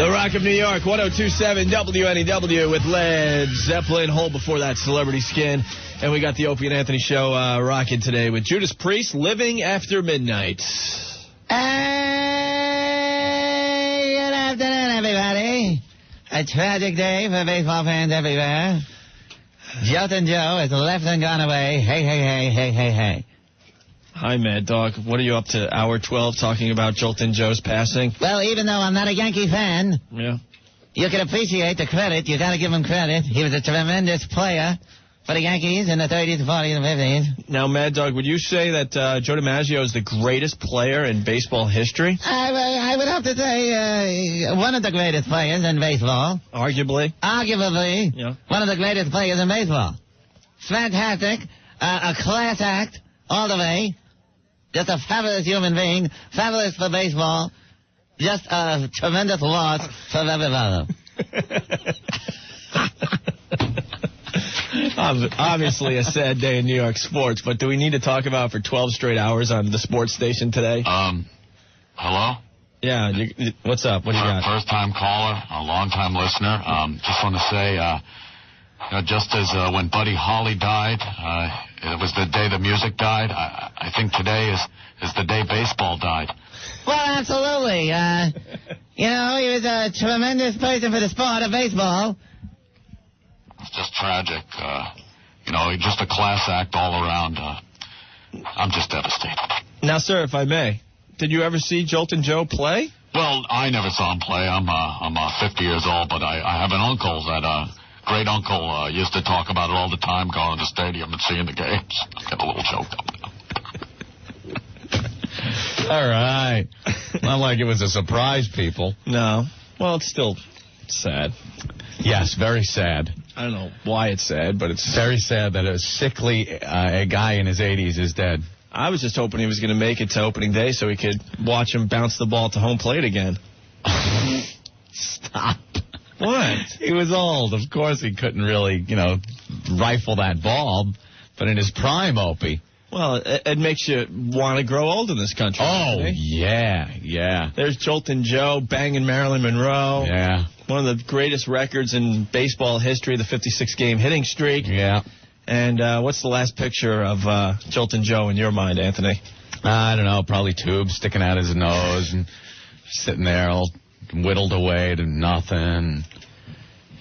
The Rock of New York, 102.7 WNEW with Led Zeppelin. Hold before that, Celebrity Skin. And we got the Opie and Anthony show rocking today with Judas Priest, Living After Midnight. Hey, good afternoon, everybody. A tragic day for baseball fans everywhere. Joltin' Joe has left and gone away. Hey, hey, hey, hey, hey, hey. Hi, Mad Dog. What are you up to, hour 12, talking about Joltin' Joe's passing? Well, even though I'm not a Yankee fan, you can appreciate the credit. You got to give him credit. He was a tremendous player for the Yankees in the 30s, 40s, and 50s. Now, Mad Dog, would you say that Joe DiMaggio is the greatest player in baseball history? I would have to say one of the greatest players in baseball. Arguably? Arguably. Yeah. One of the greatest players in baseball. It's fantastic. A class act all the way. Just a fabulous human being. Fabulous for baseball. Just a tremendous loss for everybody. Obviously a sad day in New York sports, but do we need to talk about for 12 straight hours on the sports station today? Hello? Yeah, what's up? What do you got? First-time caller, a long-time listener. Just want to say, just as when Buddy Holly died, it was the day the music died, I think today is the day baseball died. Well, absolutely. He was a tremendous person for the sport of baseball. It's just tragic. Just a class act all around. I'm just devastated. Now, sir, if I may, did you ever see Joltin' Joe play? Well, I never saw him play. I'm 50 years old, but I have an uncle that great uncle used to talk about it all the time, going to the stadium and seeing the games. I get a little choked up now. All right. Not like it was a surprise, people. No. Well, it's still sad. Yes, very sad. I don't know why it's sad, but it's very sad that a sickly guy in his 80s is dead. I was just hoping he was going to make it to opening day so we could watch him bounce the ball to home plate again. Stop. What? He was old. Of course he couldn't really, rifle that ball. But in his prime, Opie. Well, it makes you want to grow old in this country. Oh, yeah. There's Joltin' Joe banging Marilyn Monroe. Yeah. One of the greatest records in baseball history, the 56-game hitting streak. Yeah. And what's the last picture of Joltin' Joe in your mind, Anthony? I don't know, probably tubes sticking out his nose and sitting there all whittled away to nothing.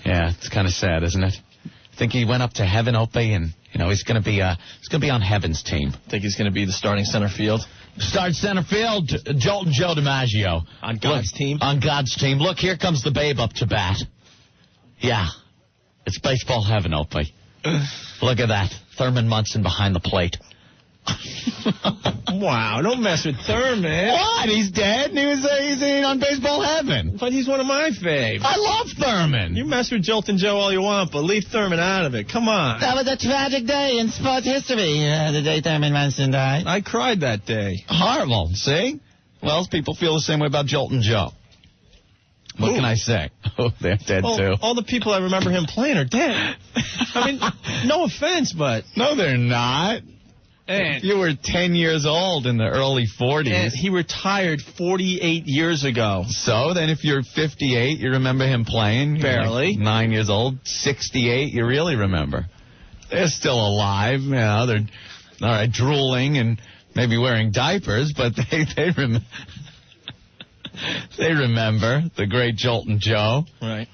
Yeah, it's kind of sad, isn't it? I think he went up to heaven, Opie, and he's going to be on heaven's team. Think he's going to be the starting center field? Start center field, Joltin' Joe DiMaggio. On God's team? On God's team. Look, here comes the babe up to bat. Yeah, it's baseball heaven, Opie. Look at that. Thurman Munson behind the plate. Wow, don't mess with Thurman. What? He's dead and he's on baseball heaven. But he's one of my faves. I love Thurman. You mess with Joltin' Joe all you want, but leave Thurman out of it. Come on. That was a tragic day in sports history, the day Thurman Munson died. I cried that day. Horrible. See? Well, people feel the same way about Joltin' Joe. What can I say? Oh, they're dead, too. All the people I remember him playing are dead. I mean, no offense, but... No, they're not. And you were 10 years old in the early 40s. And he retired 48 years ago. So then if you're 58, you remember him playing? Barely. Like 9 years old. 68, you really remember. They're still alive. They're all right, drooling and maybe wearing diapers, but they remember. They remember the great Joltin' Joe. Right.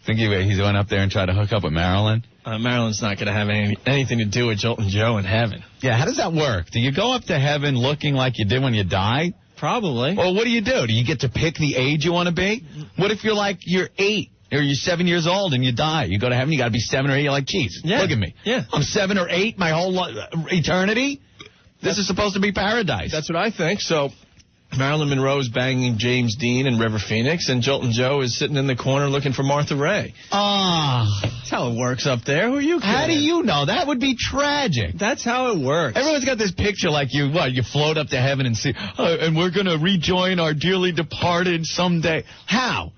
Think he went up there and tried to hook up with Marilyn? Marilyn's not going to have anything to do with Joltin' Joe in heaven. Yeah, how does that work? Do you go up to heaven looking like you did when you died? Probably. Well, what do? Do you get to pick the age you want to be? What if you're 8 or you're 7 years old and you die? You go to heaven, you got to be 7 or 8. You're like, geez, look at me. Yeah. I'm 7 or 8 my whole eternity? This is supposed to be paradise. That's what I think. So Marilyn Monroe is banging James Dean in River Phoenix, and Joltin' Joe is sitting in the corner looking for Martha Ray. That's how it works up there. Who are you kidding? How do you know? That would be tragic. That's how it works. Everyone's got this picture like you float up to heaven and see, and we're going to rejoin our dearly departed someday. How?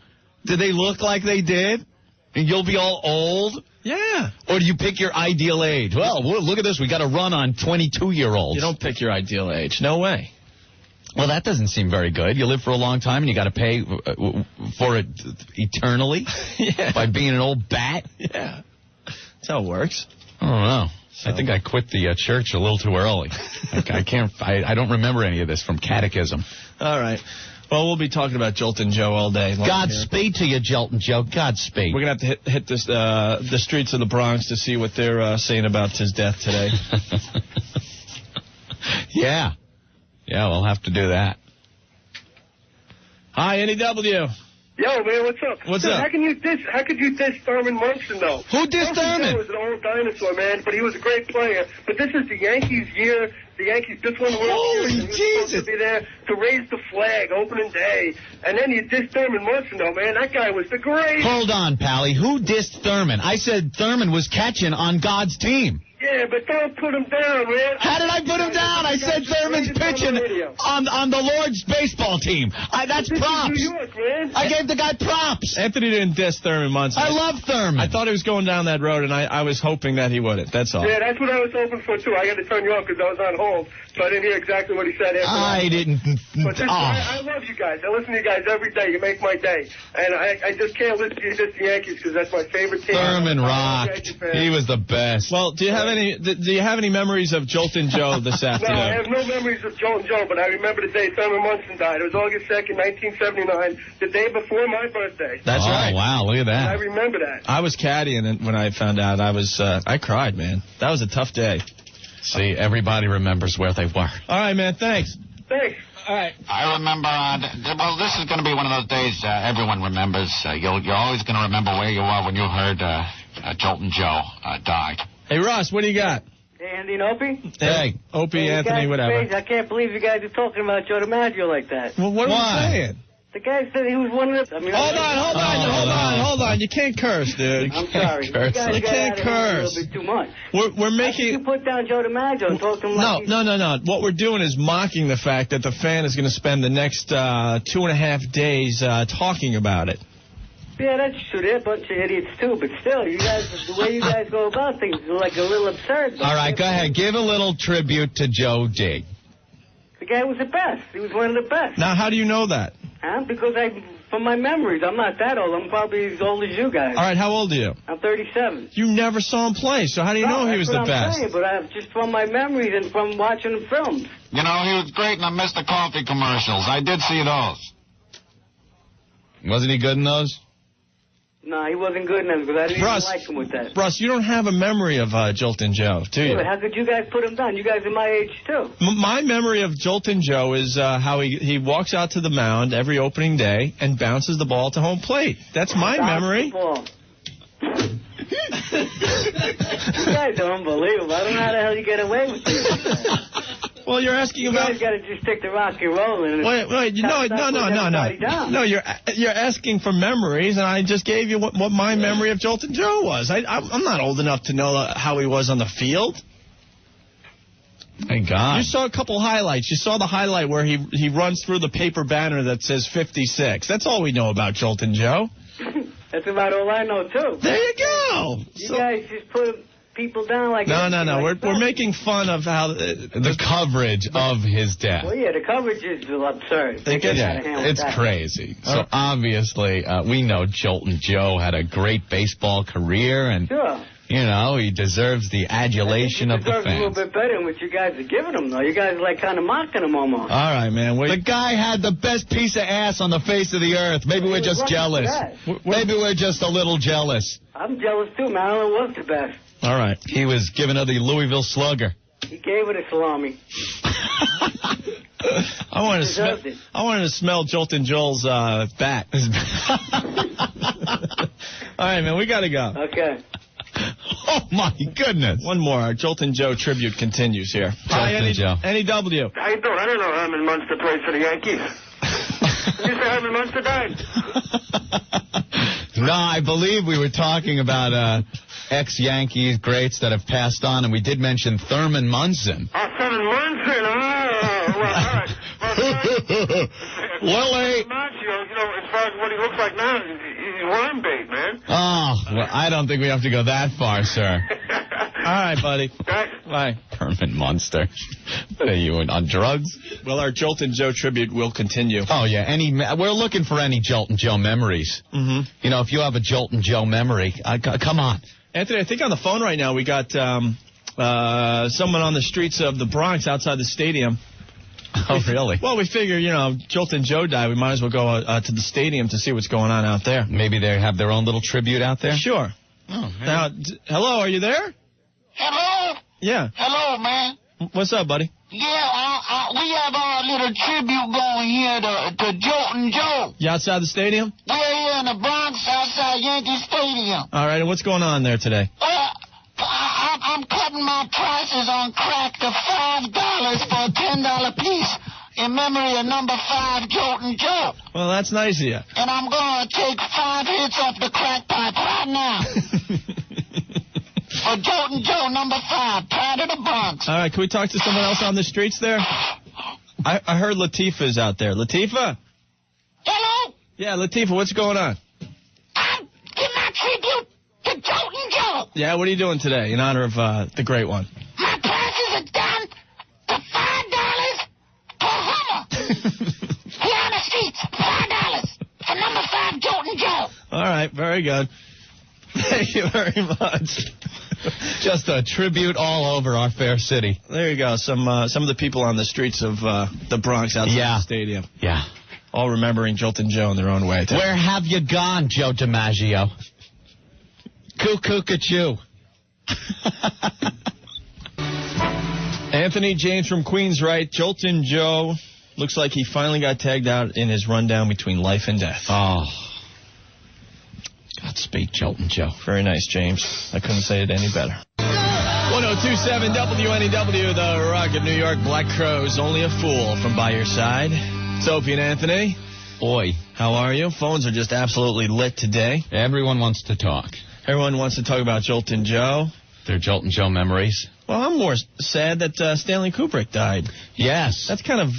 Do they look like they did? And you'll be all old? Yeah. Or do you pick your ideal age? Well, look at this. We got to run on 22-year-olds. You don't pick your ideal age. No way. Well, that doesn't seem very good. You live for a long time and you got to pay for it eternally by being an old bat? Yeah. That's how it works. I don't know. So. I think I quit the church a little too early. I don't remember any of this from catechism. All right. Well, we'll be talking about Joltin' Joe all day. Godspeed to you, Joltin' Joe. Godspeed. We're going to have to hit this, the streets of the Bronx to see what they're saying about his death today. Yeah. Yeah, we'll have to do that. Hi, NEW. Yo, man, what's up? What's up? How could you diss Thurman Munson, though? Who dissed Thurman? He was an old dinosaur, man, but he was a great player. But this is the Yankees' year. The Yankees just won the World Series. Holy Jesus! Supposed to be there to raise the flag opening day. And then you diss Thurman Munson, though, man. That guy was the greatest. Hold on, Pally. Who dissed Thurman? I said Thurman was catching on God's team. Yeah, but don't put him down, man. How did I put him down? I said Thurman's pitching on the Lord's baseball team. That's props. New York, man. I gave the guy props. Anthony didn't diss Thurman Munson. I love Thurman. I thought he was going down that road, and I was hoping that he wouldn't. That's all. Yeah, that's what I was hoping for, too. I had to turn you off because I was on hold, so I didn't hear exactly what he said. I didn't. But I love you guys. I listen to you guys every day. You make my day. And I just can't listen to you diss the Yankees because that's my favorite team. Thurman rocked. He was the best. Well, do you have any memories of Joltin' Joe this afternoon? No, I have no memories of Joltin' Joe, but I remember the day Thurman Munson died. It was August 2nd, 1979, the day before my birthday. That's right. Oh, wow, look at that. I remember that. I was caddying when I found out. I cried, man. That was a tough day. See, everybody remembers where they were. All right, man, thanks. Thanks. All right. I remember, well, this is going to be one of those days everyone remembers. You're always going to remember where you were when you heard Joltin' Joe died. Hey, Ross, what do you got? Hey, Andy and Opie? Hey, Opie, Anthony, whatever. Crazy. I can't believe you guys are talking about Joe DiMaggio like that. Well, what are we saying? The guy said he was one of the... I mean, Hold on. You can't curse, dude. I'm sorry. You can't curse. A little bit too much. We're making... You put down Joe DiMaggio and talk to him like... No. What we're doing is mocking the fact that the fan is going to spend the next 2.5 days talking about it. Yeah, that's true. They're a bunch of idiots, too. But still, you guys, the way you guys go about things is like a little absurd. All right, go ahead. Give a little tribute to Joe D. The guy was the best. He was one of the best. Now, how do you know that? Because from my memories, I'm not that old. I'm probably as old as you guys. All right, how old are you? I'm 37. You never saw him play, so how do you know he was the best? Saying, but just from my memories and from watching the films. You know, he was great in the Mr. Coffee commercials. I did see those. Wasn't he good in those? No, he wasn't good enough because I didn't even like him with that. Russ, you don't have a memory of Joltin' Joe, do you? Yeah, but how could you guys put him down? You guys are my age, too. My memory of Joltin' Joe is how he walks out to the mound every opening day and bounces the ball to home plate. That's my memory. You guys are unbelievable. I don't know how the hell you get away with this. Well, you're asking about... You guys got to just stick to rock and rolling. Wait, no. No, you're asking for memories, and I just gave you what my memory of Joltin' Joe was. I'm not old enough to know how he was on the field. Thank God. You saw a couple highlights. You saw the highlight where he runs through the paper banner that says 56. That's all we know about Joltin' Joe. That's about all I know, too. There you go. You guys just put people down like... No. We're making fun of how... the coverage of his death. Well, yeah, the coverage is absurd. It's crazy. So, obviously, we know Joltin' Joe had a great baseball career, and... Sure. You know, he deserves the adulation of the fans. He deserves a little bit better than what you guys are giving him, though. You guys are, like, kind of mocking him almost. All right, man. The guy had the best piece of ass on the face of the earth. Maybe we're just jealous. Maybe we're just a little jealous. I'm jealous, too, man. I don't know what's the best. All right. He was giving her the Louisville Slugger. He gave it a salami. I wanted to smell Joltin' Joel's bat. All right, man. We got to go. Okay. Oh, my goodness. One more. Our Joltin' Joe tribute continues here. Hi, Joe. NEW. How you doing? I don't know Herman Munster played for the Yankees. You said Herman Munster died. No, I believe we were talking about ex-Yankees greats that have passed on, and we did mention Thurman Munson. Oh, Thurman Munson. Oh, well, all right. Willie. You know, as far as what he looks like now, he's worm bait, man. Oh, well, I don't think we have to go that far, sir. All right, buddy. Right. Bye. Thurman Munster. Are you on drugs? Well, our Joltin' Joe tribute will continue. Oh, yeah. We're looking for any Joltin' Joe memories. Mm-hmm. You know, if you have a Joltin' Joe memory, come on. Anthony, I think on the phone right now we got someone on the streets of the Bronx outside the stadium. Oh, really? Well, we figure, Joltin' Joe died. We might as well go to the stadium to see what's going on out there. Maybe they have their own little tribute out there? Sure. Oh, now, hello, are you there? Hello? Yeah. Hello, man. What's up, buddy? Yeah, we have our little tribute going here to Joltin' Joe. You outside the stadium? We're here in the Bronx outside Yankee Stadium. All right, and what's going on there today? I'm cutting my prices on crack to $5 for a $10 piece in memory of number 5 Joltin' Joe. Well, that's nice of you. And I'm going to take 5 hits off the crack pipe right now. For Joltin' Joe, number 5, Pride of the Bronx. All right, can we talk to someone else on the streets there? I heard Latifah's out there. Latifah? Hello? Yeah, Latifah, what's going on? I'm giving my tribute to Joltin' Joe. Yeah, what are you doing today in honor of the great one? My prices are down to $5 per Hummer. Here on the streets, $5 for number 5 Joltin' Joe. All right, very good. Thank you very much. Just a tribute all over our fair city. There you go. Some of the people on the streets of the Bronx outside the stadium. Yeah. All remembering Joltin' Joe in their own way. Where have you gone, Joe DiMaggio? Cuckoo-ca-choo. Anthony James from Queens, right? Joltin' Joe looks like he finally got tagged out in his rundown between life and death. Oh. Godspeed, Joltin' Joe. Very nice, James. I couldn't say it any better. 1027 WNEW, the Rock of New York. Black Crowes, Only a Fool from By Your Side. It's Opie and Anthony. Boy. How are you? Phones are just absolutely lit today. Everyone wants to talk. Everyone wants to talk about Joltin' Joe. Their Joltin' Joe memories. Well, I'm more sad that Stanley Kubrick died. Yes. That's kind of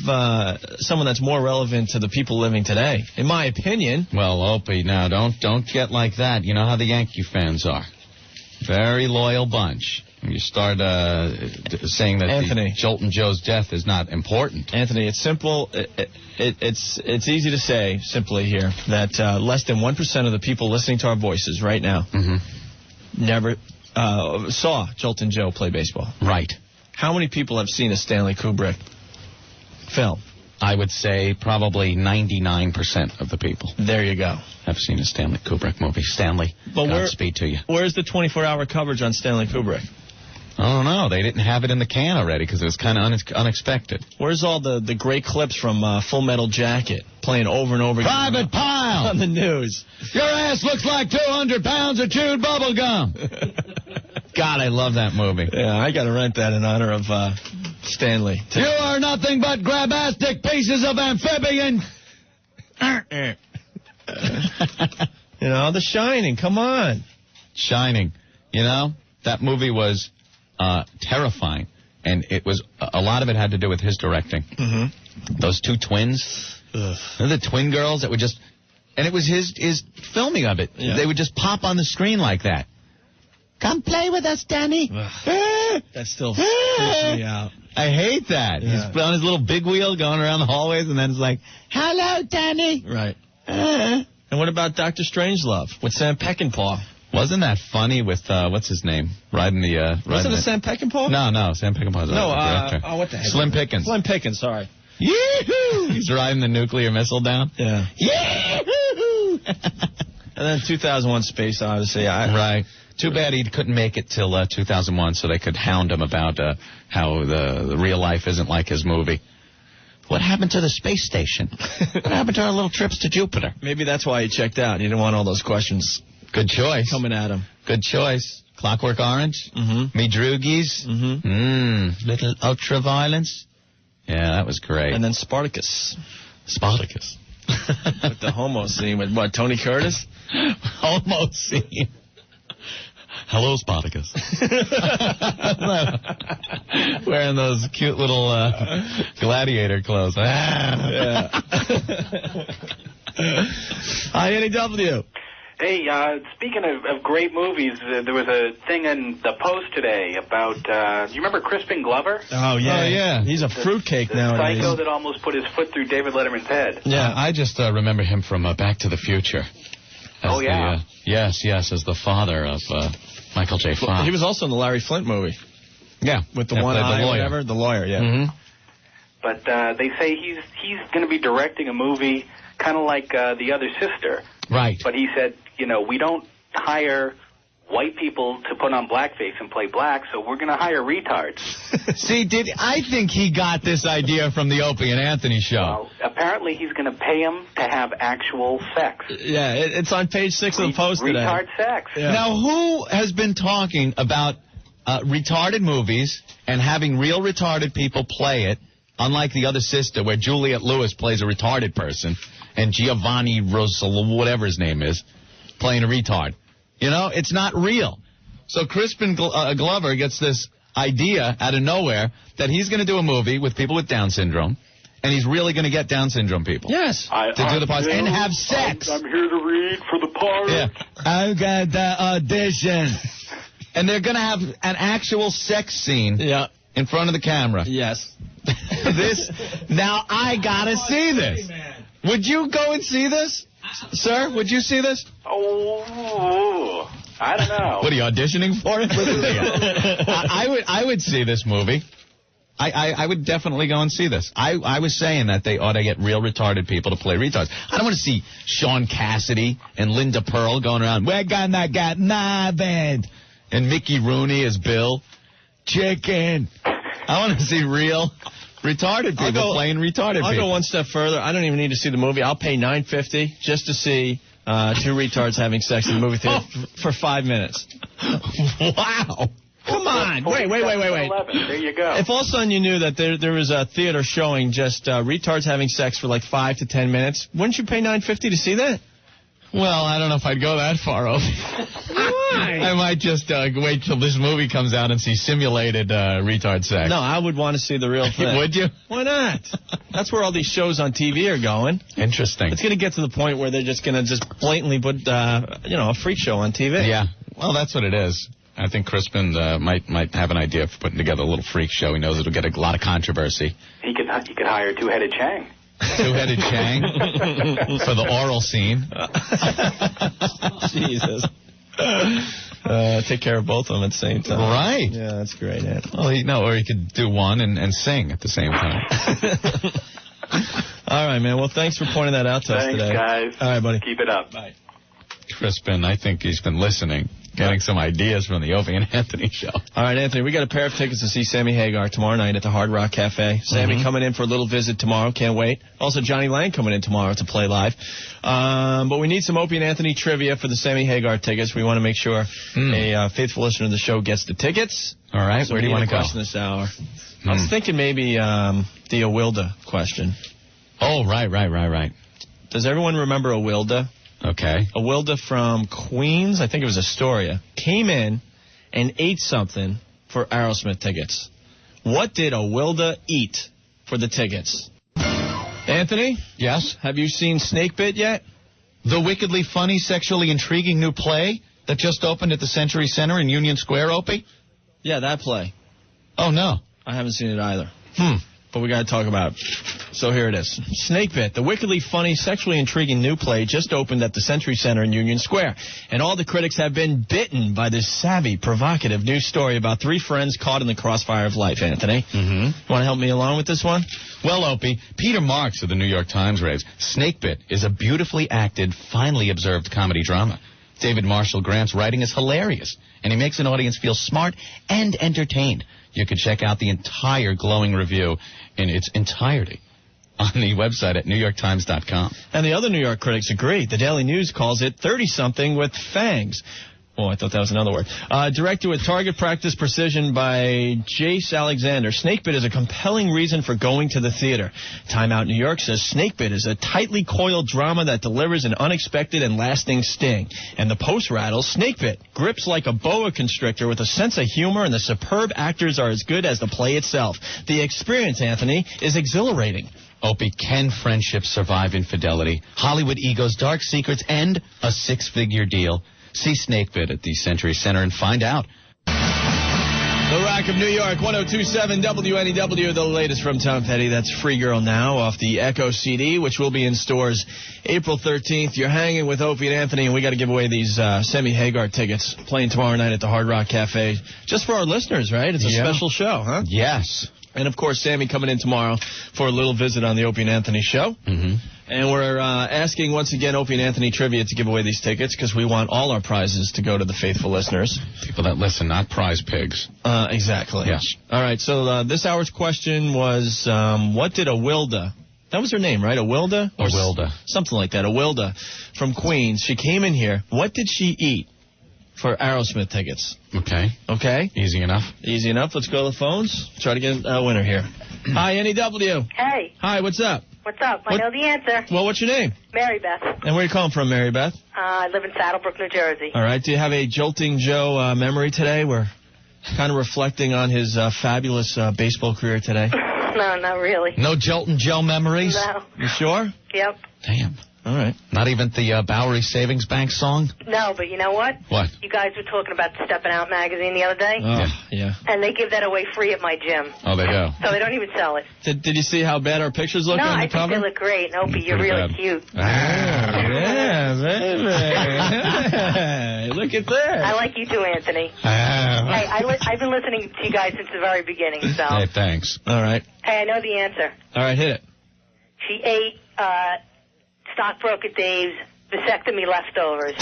someone that's more relevant to the people living today, in my opinion. Well, Opie, now don't get like that. You know how the Yankee fans are. Very loyal bunch. You start saying that Anthony, Joltin' Joe's death is not important. Anthony, it's simple. It's easy to say simply here that less than 1% of the people listening to our voices right now never saw Joltin' Joe play baseball. Right. How many people have seen a Stanley Kubrick film? I would say probably 99% of the people. There you go. Have seen a Stanley Kubrick movie. Stanley, Godspeed to you. Where's the 24-hour coverage on Stanley Kubrick? I don't know. They didn't have it in the can already because it was kind of unexpected. Where's all the great clips from Full Metal Jacket playing over and over again? Private Pile! On the news. Your ass looks like 200 pounds of chewed bubble gum. God, I love that movie. Yeah, I got to rent that in honor of Stanley. You are nothing but grabastic pieces of amphibian. You know, The Shining, come on. Shining. You know, that movie was terrifying. And it was, a lot of it had to do with his directing. Mm-hmm. Those two twins. The twin girls that would just, and it was his filming of it. Yeah. They would just pop on the screen like that. Come play with us, Danny. That still freaks me out. I hate that. Yeah. He's on his little big wheel going around the hallways, and then it's like, hello, Danny. Right. And what about Dr. Strangelove with Sam Peckinpah? Wasn't that funny with, what's his name? Riding the... Wasn't it Sam Peckinpah? No, Sam Peckinpah's the director. What the heck? Slim Pickens. Slim Pickens, sorry. Yee-hoo! He's riding the nuclear missile down. Yeah. Yee-hoo! And then 2001 Space Odyssey. Right. Too bad he couldn't make it till 2001 so they could hound him about how the real life isn't like his movie. What happened to the space station? What happened to our little trips to Jupiter? Maybe that's why he checked out. He didn't want all those questions. Good choice. Coming at him. Good choice. Clockwork Orange. Mm-hmm. Me Droogies. Mm-hmm. Little Ultraviolence. Yeah, that was great. And then Spartacus. With the homo scene with what, Tony Curtis? Homo scene. Hello, Spartacus. Wearing those cute little gladiator clothes. Yeah. Hi, NEW. Hey, speaking of great movies, there was a thing in the Post today about, you remember Crispin Glover? Oh, yeah. Oh, yeah. He's a fruitcake nowadays. The psycho that almost put his foot through David Letterman's head. Yeah. I just remember him from Back to the Future. Oh, yeah. Yes, as the father of Michael J. Fox. He was also in the Larry Flint movie. Yeah. With the one eye or whatever. The lawyer, yeah. Mm-hmm. But they say he's going to be directing a movie kind of like The Other Sister. Right. But he said, we don't hire white people to put on blackface and play black, so we're going to hire retards. See, I think he got this idea from the Opie and Anthony show. Well, apparently he's going to pay them to have actual sex. Yeah, it's on page 6 of the Post today. Retard sex. Yeah. Now, who has been talking about retarded movies and having real retarded people play it, unlike The Other Sister, where Juliette Lewis plays a retarded person and Giovanni Rosolo, whatever his name is, playing a retard? It's not real. So Crispin Glover gets this idea out of nowhere that he's going to do a movie with people with Down syndrome, and he's really going to get Down syndrome people. Yes. To do the parts and have sex. I'm here to read for the part. Yeah. I got the audition. And they're going to have an actual sex scene in front of the camera. Yes. Now, I got to see this. Would you go and see this? Sir, would you see this? Oh, I don't know. What are you auditioning for it? I would see this movie. I would definitely go and see this. I was saying that they ought to get real retarded people to play retards. I don't want to see Sean Cassidy and Linda Pearl going around, we're gonna get nabbed, and Mickey Rooney as Bill. Chicken. I want to see real retarded people playing retarded people. I'll go one step further. I don't even need to see the movie. I'll pay $9.50 just to see two retards having sex in the movie theater for 5 minutes. Wow. Come on. Wait. 11. There you go. If all of a sudden you knew that there was a theater showing just retards having sex for like 5 to 10 minutes, wouldn't you pay $9.50 to see that? Well, I don't know if I'd go that far, Opie. Why? I might just wait till this movie comes out and see simulated retard sex. No, I would want to see the real thing. Would you? Why not? That's where all these shows on TV are going. Interesting. It's going to get to the point where they're just going to just blatantly put, a freak show on TV. Yeah. Well, that's what it is. I think Crispin might have an idea for putting together a little freak show. He knows it'll get a lot of controversy. He could hire Two-Headed Chang. Two-Headed Chang for the oral scene. Jesus. Take care of both of them at the same time. Right. Yeah, that's great, Ed. Well, or he could do one and sing at the same time. All right, man. Well, thanks for pointing that out to us today. Thanks, guys. All right, buddy. Keep it up. Bye. Crispin, I think he's been listening, getting some ideas from the Opie and Anthony show. All right, Anthony, we got a pair of tickets to see Sammy Hagar tomorrow night at the Hard Rock Cafe. Sammy coming in for a little visit tomorrow. Can't wait. Also, Johnny Lang coming in tomorrow to play live. But we need some Opie and Anthony trivia for the Sammy Hagar tickets. We want to make sure a faithful listener of the show gets the tickets. All right, So where do you want to go? Question this hour. I was thinking maybe the Awilda question. Oh, right. Does everyone remember Awilda? Okay. Awilda from Queens, I think it was Astoria, came in and ate something for Aerosmith tickets. What did Awilda eat for the tickets? Anthony? Yes? Have you seen Snakebit yet? The wickedly funny, sexually intriguing new play that just opened at the Century Center in Union Square, Opie? Yeah, that play. Oh, no. I haven't seen it either. But we got to talk about it. So here it is. Snakebit, the wickedly funny, sexually intriguing new play just opened at the Century Center in Union Square. And all the critics have been bitten by this savvy, provocative new story about three friends caught in the crossfire of life, Anthony. Want to help me along with this one? Well, Opie, Peter Marks of the New York Times writes, Snakebit is a beautifully acted, finely observed comedy drama. David Marshall Grant's writing is hilarious, and he makes an audience feel smart and entertained. You can check out the entire glowing review in its entirety on the website at NewYorkTimes.com. And the other New York critics agree. The Daily News calls it 30-something with fangs. Oh, I thought that was another word. Directed with target practice precision by Jace Alexander. Snakebit is a compelling reason for going to the theater. Time Out New York says Snakebit is a tightly coiled drama that delivers an unexpected and lasting sting. And the Post rattles, Snakebit grips like a boa constrictor with a sense of humor, and the superb actors are as good as the play itself. The experience, Anthony, is exhilarating. Opie, can friendships survive infidelity? Hollywood ego's dark secrets and a six-figure deal. See Snakebit at the Century Center and find out. The Rock of New York, 102.7 WNEW, the latest from Tom Petty. That's Free Girl Now off the Echo CD, which will be in stores April 13th. You're hanging with Opie and Anthony, and we got to give away these Sammy Hagar tickets playing tomorrow night at the Hard Rock Cafe. Just for our listeners, right? It's a special show, huh? Yes. And, of course, Sammy coming in tomorrow for a little visit on the Opie and Anthony show. Mm-hmm. And we're asking, once again, Opie and Anthony Trivia to give away these tickets because we want all our prizes to go to the faithful listeners. People that listen, not prize pigs. Exactly. Yes. All right, so this hour's question was, what did Awilda, that was her name, right? Awilda? Awilda. Something like that. Awilda from Queens. She came in here. What did she eat for Aerosmith tickets? Okay. Okay? Easy enough. Easy enough. Let's go to the phones. Try to get a winner here. Hi, NEW. Hey. Hi, what's up? What's up? I know the answer. Well, what's your name? Mary Beth. And where are you calling from, Mary Beth? I live in Saddlebrook, New Jersey. All right. Do you have a Jolting Joe memory today? We're kind of reflecting on his fabulous baseball career today. No, not really. No Joltin' Joe memories? No. You sure? Yep. Damn. All right. Not even the Bowery Savings Bank song? No, but you know what? What? You guys were talking about the Steppin' Out magazine the other day. Oh, yeah. And they give that away free at my gym. Oh, they do. So they don't even sell it. Did you see how bad our pictures look No, on the I cover? think they look great. And Opie, you're really bad. cute. Yeah, baby. Look at that. I like you too, Anthony. Hey, I've been listening to you guys since the very beginning, so. Hey, thanks. All right. Hey, I know the answer. All right, hit it. She ate Stockbroker Dave's vasectomy leftovers.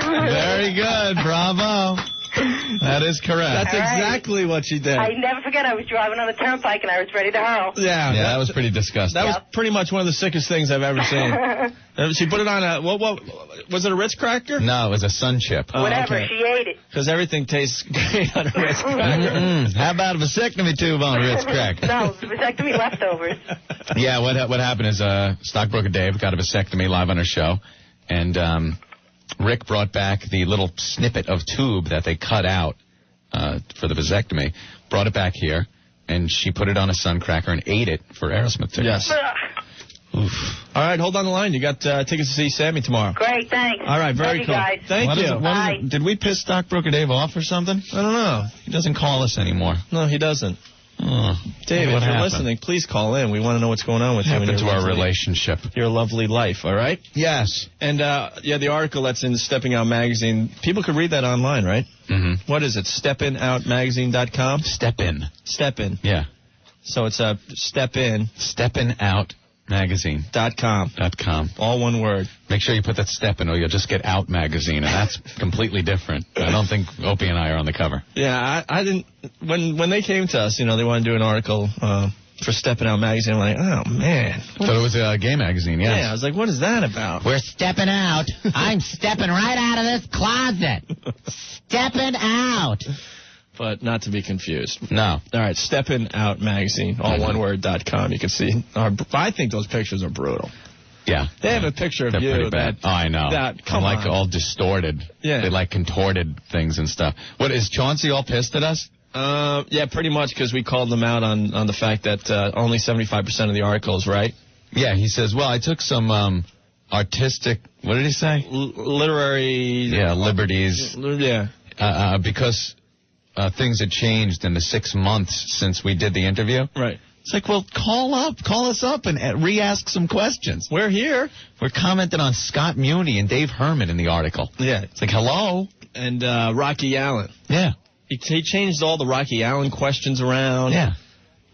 Very good. Bravo. That is correct. That's exactly what she did. I never forget, I was driving on the turnpike and I was ready to hurl. Yeah, that was pretty disgusting. That was pretty much one of the sickest things I've ever seen. She put it on a, what was it a Ritz cracker? No, it was a sun chip. Whatever, okay. she ate it. Because everything tastes great on a Ritz cracker. How about a vasectomy tube on a Ritz cracker? No, vasectomy leftovers. Yeah, what happened is Stockbroker Dave got a vasectomy live on her show, and Rick brought back the little snippet of tube that they cut out for the vasectomy, brought it back here, and she put it on a sun cracker and ate it for Aerosmith tickets. Yes. Oof. All right, hold on the line. You got tickets to see Sammy tomorrow. Great, thanks. All right, very Love cool. You guys. Thank you. Bye. Did we piss Stockbroker Dave off or something? I don't know. He doesn't call us anymore. No, he doesn't. Oh, Dave, if you're listening, please call in. We want to know what's going on with you. Happened to our relationship. Your lovely life, all right? Yes. And, the article that's in Stepping Out Magazine, people could read that online, right? Mm-hmm. What is it, steppinoutmagazine.com? Step in. Step in. Yeah. So it's Step In. Steppinoutmagazine.com. All one word. Make sure you put that step in or you'll just get Out Magazine, and that's completely different. I don't think Opie and I are on the cover. Yeah, I didn't, when they came to us, they wanted to do an article for Stepping Out Magazine. I'm like, oh, man. So it was a gay magazine, yes. Yeah, I was like, what is that about? We're stepping out. I'm stepping right out of this closet. Stepping out. But not to be confused. No. All right, Steppin' Out Magazine, all one word.com. You can see. I think those pictures are brutal. Yeah. They have a picture of They're you. pretty bad. Oh, I know. Come on. on. All distorted. Yeah. They contorted things and stuff. What, is Chauncey all pissed at us? Yeah, pretty much, because we called them out on the fact that only 75% of the article is right. Yeah, he says, well, I took some artistic, what did he say? Literary. Yeah, liberties. Yeah. Because things had changed in the 6 months since we did the interview. Right. It's like, well, call us up and re-ask some questions. We're here. We're commenting on Scott Muni and Dave Herman in the article. Yeah. It's like, hello? And Rocky Allen. Yeah. He changed all the Rocky Allen questions around. Yeah.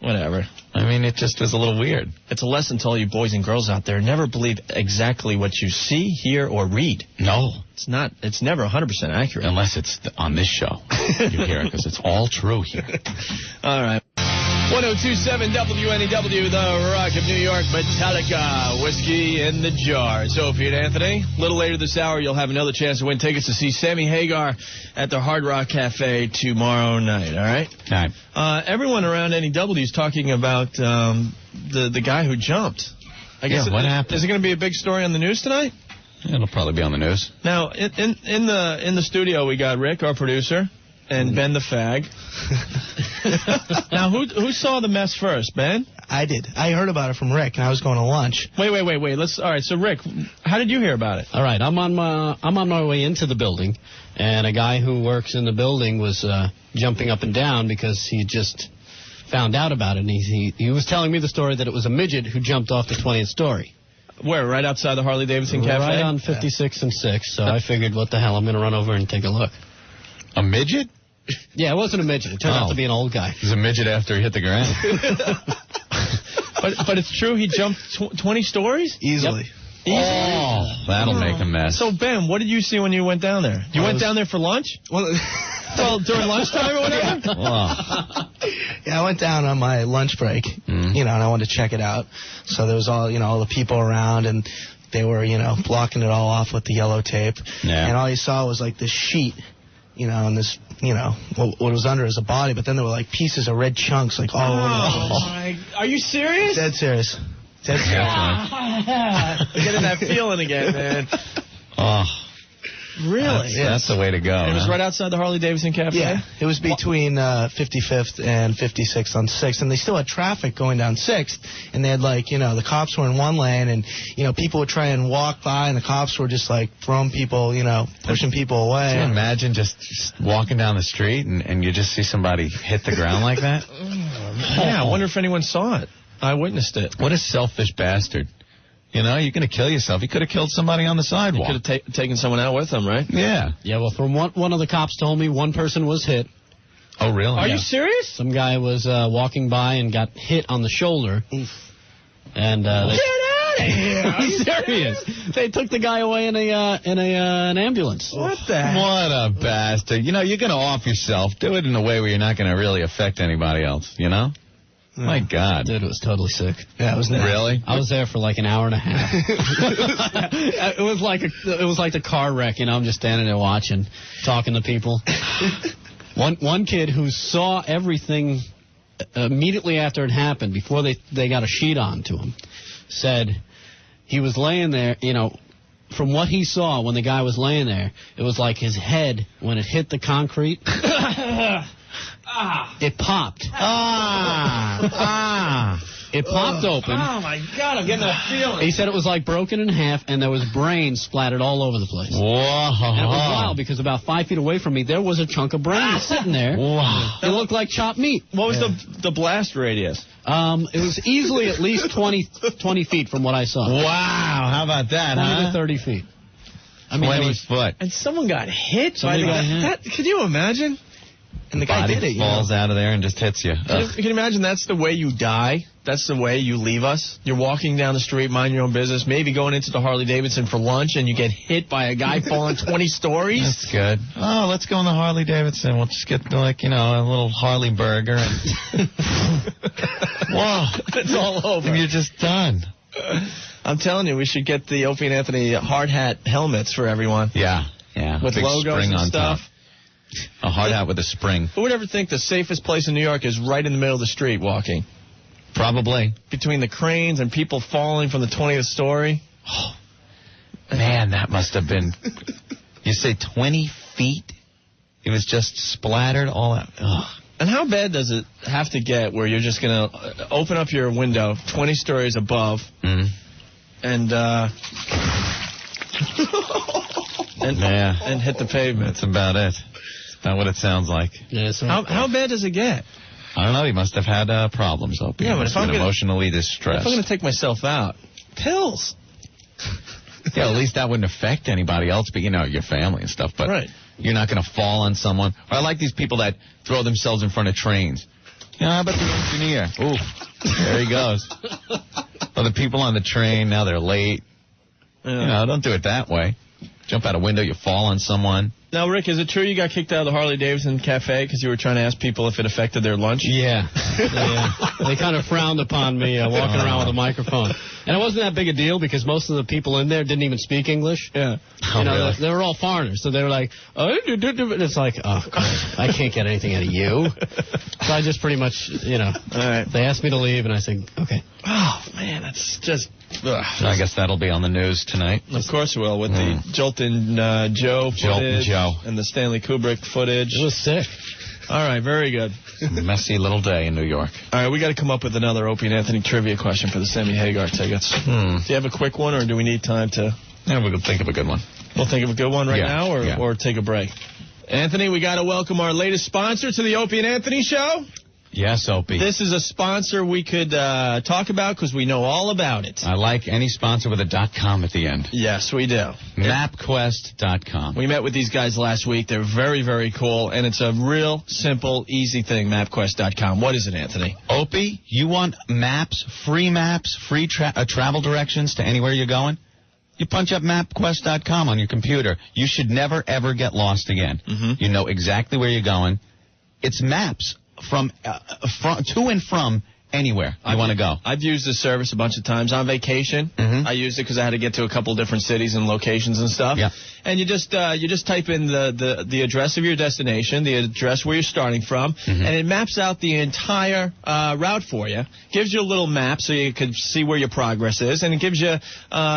Whatever. I mean, it just was a little weird. It's a lesson to all you boys and girls out there. Never believe exactly what you see, hear, or read. No. It's never 100% accurate. Unless it's on this show. You hear it, because it's all true here. All right. 1027 WNEW, the Rock of New York, Metallica, Whiskey in the Jar. It's Opie and Anthony. A little later this hour, you'll have another chance to win tickets to see Sammy Hagar at the Hard Rock Cafe tomorrow night, all right? All right. Everyone around NEW is talking about the guy who jumped. I guess what happened? Is it going to be a big story on the news tonight? It'll probably be on the news. Now, in the studio, we got Rick, our producer, and Ben the fag. Now, who saw the mess first, Ben? I did. I heard about it from Rick, and I was going to lunch. Wait. All right, so Rick, how did you hear about it? All right, I'm on my way into the building, and a guy who works in the building was jumping up and down because he just found out about it, and he was telling me the story that it was a midget who jumped off the 20th story. Where, right outside the Harley-Davidson Cafe? Right on 56 and 6, so I figured, what the hell, I'm going to run over and take a look. A midget? Yeah, it wasn't a midget. It turned out to be an old guy. He's a midget after he hit the ground. But it's true he jumped 20 stories? Easily. Yep. Oh, that'll make a mess. So, Ben, what did you see when you went down there? You went down there for lunch? Well, during lunchtime or whatever? Yeah, I went down on my lunch break, and I wanted to check it out. So there was all the people around, and they were, blocking it all off with the yellow tape. Yeah. And all you saw was, like, this sheet, and this, what was under is a body, but then there were, like, pieces of red chunks, like, all over the place. Are you serious? Dead serious. Dead serious. Getting that feeling again, man. Oh. Really? That's the way to go. It was right outside the Harley-Davidson Cafe? Yeah, it was between 55th and 56th on 6th, and they still had traffic going down 6th, and they had, the cops were in one lane, and, people would try and walk by, and the cops were just, throwing people, pushing people away. Can you imagine just walking down the street, and you just see somebody hit the ground like that? Yeah, I wonder if anyone saw it. I witnessed it. What a selfish bastard. You're going to kill yourself. He could have killed somebody on the sidewalk. He could have taken someone out with him, right? Yeah. Yeah, well, from what one of the cops told me, one person was hit. Oh, really? Are you serious? Some guy was walking by and got hit on the shoulder. And Get out of here! I'm serious. They took the guy away in an ambulance. What the heck? What a bastard. You're going to off yourself. Do it in a way where you're not going to really affect anybody else, My God. Dude, it was totally sick. Yeah, it was nice. Really? I was there for like an hour and a half. It was like the car wreck, I'm just standing there watching, talking to people. One kid who saw everything immediately after it happened, before they got a sheet on to him, said he was laying there, from what he saw when the guy was laying there, it was like his head, when it hit the concrete, it popped. It popped open. Oh, my God, I'm getting that feeling. He said it was like broken in half, and there was brain splattered all over the place. Whoa. And it was wild, because about 5 feet away from me, there was a chunk of brain sitting there. Wow. It looked like chopped meat. What was the blast radius? It was easily at least 20 feet from what I saw. Wow, how about that, 20 to 30 feet. 20 foot. And someone got hit by hit. Could you imagine? And the guy Body did it, falls out of there and just hits you. Can you imagine that's the way you die? That's the way you leave us? You're walking down the street, mind your own business, maybe going into the Harley-Davidson for lunch, and you get hit by a guy falling 20 stories? That's good. Oh, let's go in the Harley-Davidson. We'll just get, a little Harley burger. And whoa. It's all over. And you're just done. I'm telling you, we should get the Opie and Anthony hard hat helmets for everyone. Yeah. With big logos spring and on stuff. Top. A hard hat with a spring. Who would ever think the safest place in New York is right in the middle of the street walking? Probably. Between the cranes and people falling from the 20th story. Oh, man, that must have been... You say 20 feet? It was just splattered all out. Ugh. And how bad does it have to get where you're just going to open up your window 20 stories above and hit the pavement? That's about it. That's about what it sounds like. Yeah, so how bad does it get? I don't know. He must have had problems. Opie. Yeah, but if I'm emotionally distressed. If I'm going to take myself out, pills. Yeah, at least that wouldn't affect anybody else, but, your family and stuff. But you're not going to fall on someone. Or I like these people that throw themselves in front of trains. How about the engineer? Ooh, there he goes. Or the people on the train, now they're late. Don't do it that way. jump out a window, you fall on someone. Now, Rick, is it true you got kicked out of the Harley-Davidson Cafe because you were trying to ask people if it affected their lunch? Yeah. They kind of frowned upon me walking around with a microphone. And it wasn't that big a deal because most of the people in there didn't even speak English. Yeah. Really? They were all foreigners, so they were like, it's like, oh, God, I can't get anything out of you. So I just pretty much, all right. They asked me to leave, and I said, okay. Oh, man, that's just... I guess that'll be on the news tonight. Of course it will, with the Joltin' Joe footage and the Stanley Kubrick footage. It was sick. All right, very good. Messy little day in New York. All right, we got to come up with another Opie and Anthony trivia question for the Sammy Hagar tickets. Do you have a quick one, or do we need time to... Yeah, we'll think of a good one. We'll think of a good one now, or take a break. Anthony, we got to welcome our latest sponsor to the Opie and Anthony show. Yes, Opie. This is a sponsor we could talk about because we know all about it. I like any sponsor with a .com at the end. Yes, we do. MapQuest.com. We met with these guys last week. They're very, very cool, and it's a real simple, easy thing, MapQuest.com. What is it, Anthony? Opie, you want free travel directions to anywhere you're going? You punch up MapQuest.com on your computer. You should never, ever get lost again. You know exactly where you're going. It's maps. From to and from anywhere you want to go. I've used this service a bunch of times on vacation. I used it because I had to get to a couple different cities and locations and stuff. Yeah. And you just type in the address of your destination, the address where you're starting from, and it maps out the entire route for you. Gives you a little map so you can see where your progress is, and it gives you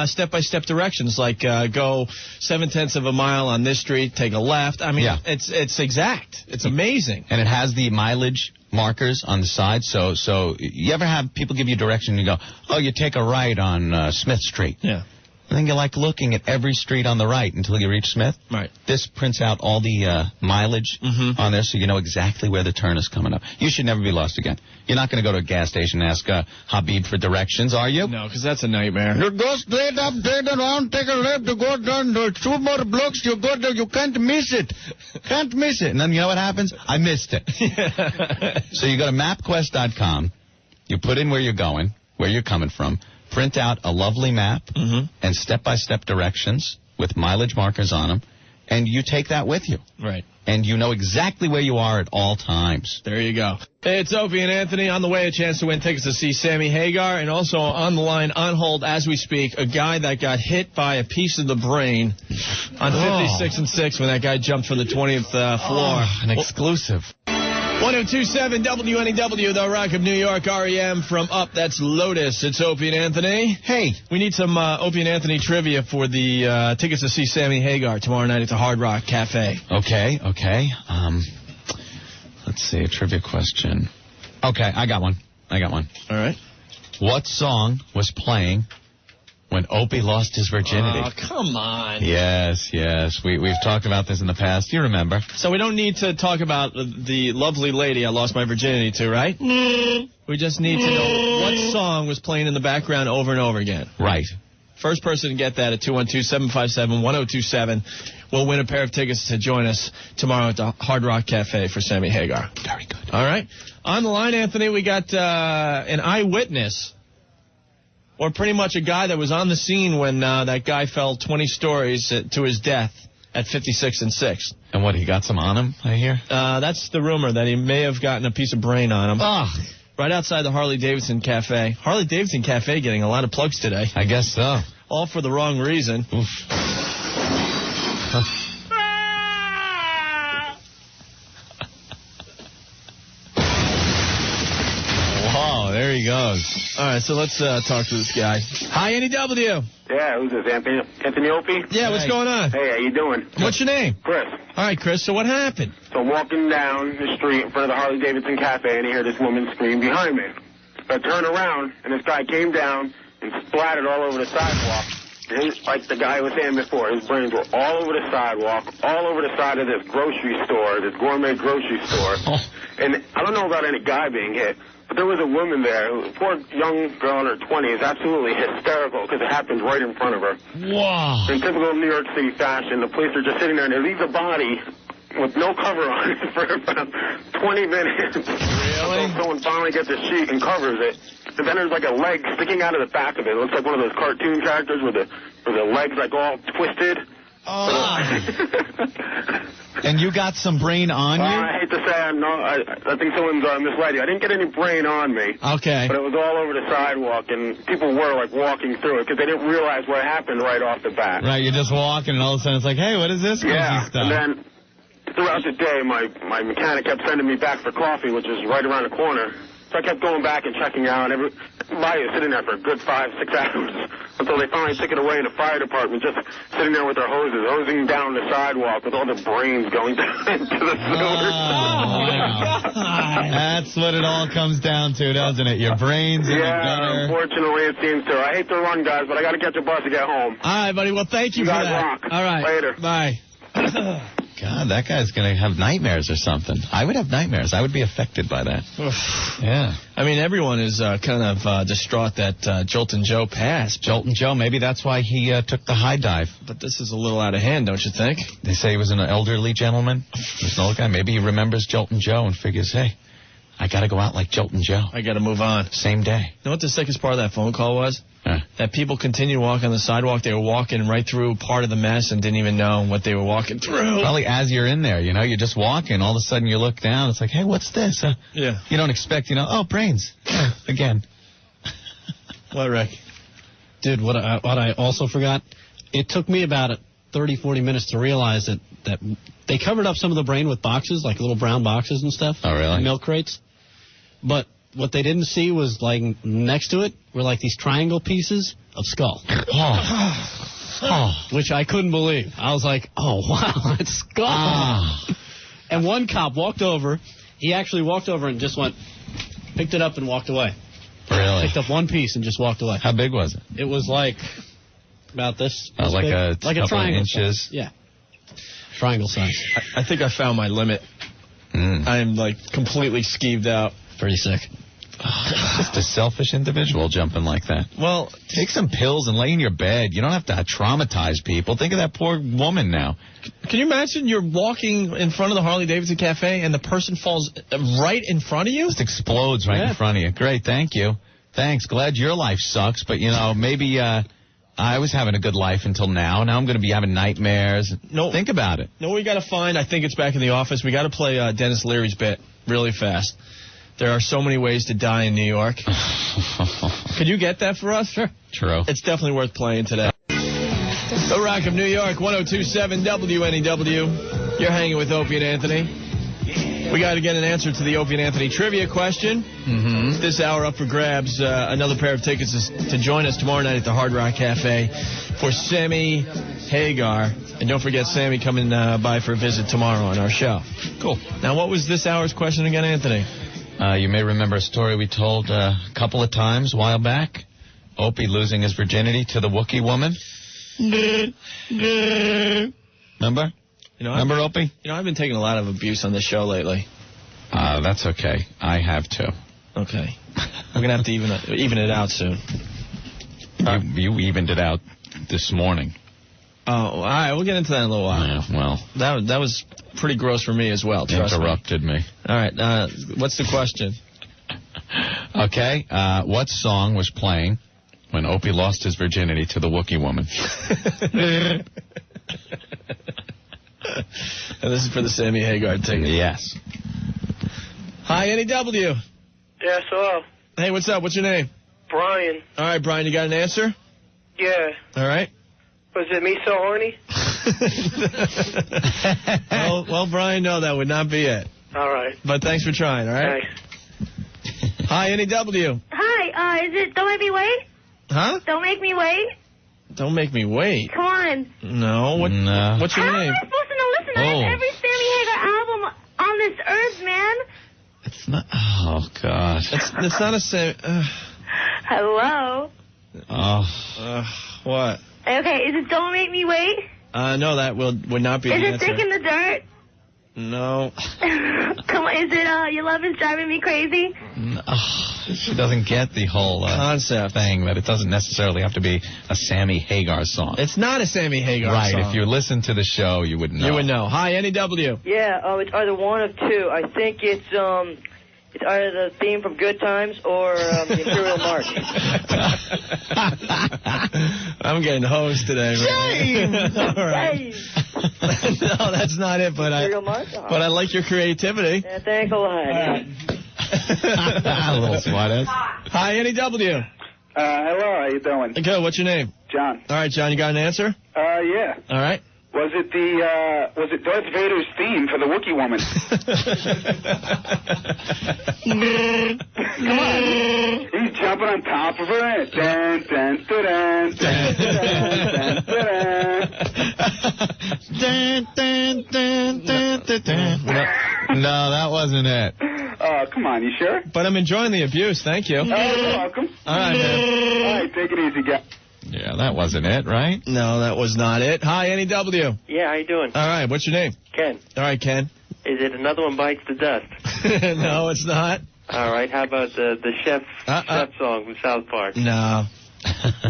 step-by-step directions like go 0.7 of a mile on this street, take a left. I mean, it's exact. It's amazing. And it has the mileage markers on the side, so you ever have people give you direction and you go, oh, you take a right on Smith Street. Yeah. And then you like looking at every street on the right until you reach Smith. Right. This prints out all the mileage on there so you know exactly where the turn is coming up. You should never be lost again. You're not going to go to a gas station and ask Habib for directions, are you? No, because that's a nightmare. You go straight up, turn around, take a left, you go down 2 more blocks, you go there, you can't miss it. Can't miss it. And then you know what happens? I missed it. So you go to MapQuest.com, you put in where you're going, where you're coming from, print out a lovely map and step-by-step directions with mileage markers on them, and you take that with you. Right. And you know exactly where you are at all times. There you go. It's Opie and Anthony. On the way, a chance to win tickets to see Sammy Hagar, and also on the line, on hold as we speak, a guy that got hit by a piece of the brain on 56 and 6 when that guy jumped from the 20th floor. An exclusive. 1027 WNEW, the Rock of New York, REM from Up. That's Lotus. It's Opie and Anthony. Hey. We need some Opie and Anthony trivia for the tickets to see Sammy Hagar tomorrow night at the Hard Rock Cafe. Okay. Let's see, a trivia question. Okay, I got one. All right. What song was playing when Opie lost his virginity? Oh, come on. Yes. We've talked about this in the past. You remember. So we don't need to talk about the lovely lady I lost my virginity to, right? We just need to know what song was playing in the background over and over again. Right. First person to get that at 212-757-1027 will win a pair of tickets to join us tomorrow at the Hard Rock Cafe for Sammy Hagar. Very good. All right. On the line, Anthony, we got an eyewitness, or pretty much a guy that was on the scene when that guy fell 20 stories to his death at 56 and 6. And what, he got some on him, I hear? That's the rumor, that he may have gotten a piece of brain on him. Right outside the Harley-Davidson Cafe. Harley-Davidson Cafe getting a lot of plugs today. I guess so. All for the wrong reason. Oof. Wow, there he goes. All right, so let's talk to this guy. Hi, NEW. Yeah, who's this, Anthony Opie? Yeah, what's going on? Hey, how you doing? What's your name? Chris. All right, Chris, so what happened? So I'm walking down the street in front of the Harley-Davidson Cafe, and I hear this woman scream behind me. So I turn around, and this guy came down and splattered all over the sidewalk. And like the guy was saying before, his brains were all over the sidewalk, all over the side of this grocery store, this gourmet grocery store. And I don't know about any guy being hit, but there was a woman there, a poor young girl in her 20s, absolutely hysterical because it happened right in front of her. Wow. In typical New York City fashion, the police are just sitting there and they leave the body with no cover on it for about 20 minutes. Really? Until someone finally gets a sheet and covers it. And then there's like a leg sticking out of the back of it. It looks like one of those cartoon characters with the legs like all twisted. Oh, And you got some brain on you? I hate to say I think someone's misled you. I didn't get any brain on me. Okay. But it was all over the sidewalk, and people were, like, walking through it because they didn't realize what happened right off the bat. Right, you're just walking, and all of a sudden it's like, hey, what is this crazy stuff? And then throughout the day, my mechanic kept sending me back for coffee, which is right around the corner. So I kept going back and checking out. Everybody was sitting there for a good 5-6 hours until they finally took it away in the fire department, just sitting there with their hoses, hosing down the sidewalk with all the brains going down into the sewers. That's what it all comes down to, doesn't it? Your brains in the gutter. Unfortunately, it seems to. I hate to run, guys, but I got to catch a bus to get home. All right, buddy. Well, thank you for guys that. rock. All right. Later. Bye. God, that guy's going to have nightmares or something. I would have nightmares. I would be affected by that. Yeah. I mean, everyone is kind of distraught that Joltin' Joe passed. Joltin' Joe, maybe that's why he took the high dive. But this is a little out of hand, don't you think? They say he was an elderly gentleman. He was an old guy. Maybe he remembers Joltin' Joe and figures, hey, I got to go out like Joltin' Joe. I got to move on. Same day. You know what the sickest part of that phone call was? That people continued to walk on the sidewalk. They were walking right through part of the mess and didn't even know what they were walking through. Probably as you're in there, you're just walking. All of a sudden you look down. It's like, hey, what's this? Yeah. You don't expect, oh, brains. Again. What, Rick? Dude, what I also forgot, it took me about 30, 40 minutes to realize that they covered up some of the brain with boxes, like little brown boxes and stuff. Oh, really? Milk crates. But what they didn't see was, like, next to it were, like, these triangle pieces of skull. Which I couldn't believe. I was like, oh, wow, it's skull. And one cop walked over. He actually walked over and just picked it up and walked away. Really? Picked up one piece and just walked away. How big was it? It was like about this. Like big. a like a triangle inches. Size. Yeah. Triangle size. I think I found my limit. I am, like, completely skeeved out. Pretty sick. Just a selfish individual jumping like that. Well, take some pills and lay in your bed. You don't have to traumatize people. Think of that poor woman now. Can you imagine you're walking in front of the Harley-Davidson Cafe and the person falls right in front of you? Just explodes right in front of you. Great, thank you. Thanks. Glad your life sucks, but, maybe I was having a good life until now. Now I'm going to be having nightmares. No, think about it. No, we got to find, I think it's back in the office, we got to play Dennis Leary's bit really fast. There are so many ways to die in New York. Could you get that for us? Sure. True. It's definitely worth playing today. The Rock of New York, 102.7 WNEW. You're hanging with Opie and Anthony. We got to get an answer to the Opie and Anthony trivia question. This hour up for grabs, another pair of tickets to join us tomorrow night at the Hard Rock Cafe for Sammy Hagar. And don't forget Sammy coming by for a visit tomorrow on our show. Cool. Now, what was this hour's question again, Anthony? You may remember a story we told a couple of times a while back. Opie losing his virginity to the Wookiee woman. Remember? Remember, Opie? I've been taking a lot of abuse on this show lately. That's okay. I have too. Okay. We're going to have to even it out soon. You evened it out this morning. Oh, all right. We'll get into that in a little while. Yeah, well. That was pretty gross for me as well. Interrupted me. All right. What's the question? Okay. What song was playing when Opie lost his virginity to the Wookiee woman? And this is for the Sammy Hagar ticket. Yes. Hi, NEW. Yes, hello. Hey, what's up? What's your name? Brian. All right, Brian, you got an answer? Yeah. All right. Was it me so horny? well, Brian, no, that would not be it. All right. But thanks for trying, all right? Thanks. Hi, NEW. Hi, is it Don't Make Me Wait? Huh? Don't Make Me Wait? Don't make me wait. Come on. No. What's your How name? am I supposed to know? Listen, I have every Sammy Hagar album on this earth, man. It's not. Oh, God. It's not a Sammy. Hello? What? Okay, is it Don't Make Me Wait? No, that would not be the answer. Is it Thick in the Dirt? No. Come on, is it Your Love Is Driving Me Crazy? No. She doesn't get the whole concept thing that it doesn't necessarily have to be a Sammy Hagar song. It's not a Sammy Hagar song. Right, if you listen to the show, you would know. You would know. Hi, NEW. Yeah, it's either one of two. I think it's either the theme from Good Times or the Imperial March. I'm getting hosed today, man. James! All right. James! No, that's not it, but Cereal Mart? I like your creativity. Yeah, thanks a lot. A little smartass. Hi, NEW. Hello, how you doing? Good, what's your name? John. All right, John, you got an answer? Yeah. All right. Was it Darth Vader's theme for the Wookiee woman? Come on. He's jumping on top of her. Dun, dun, dun, dun, dun, dun, dun, dun. No, that wasn't it. Oh, come on, you sure? But I'm enjoying the abuse, thank you. Oh, you're welcome. All right, man. All right, take it easy, guys. Yeah, that wasn't it, right? No, that was not it. Hi, NEW. Yeah, how you doing? All right, what's your name? Ken. All right, Ken. Is it Another One Bites the Dust? No, it's not. All right, how about the chef song from South Park? No.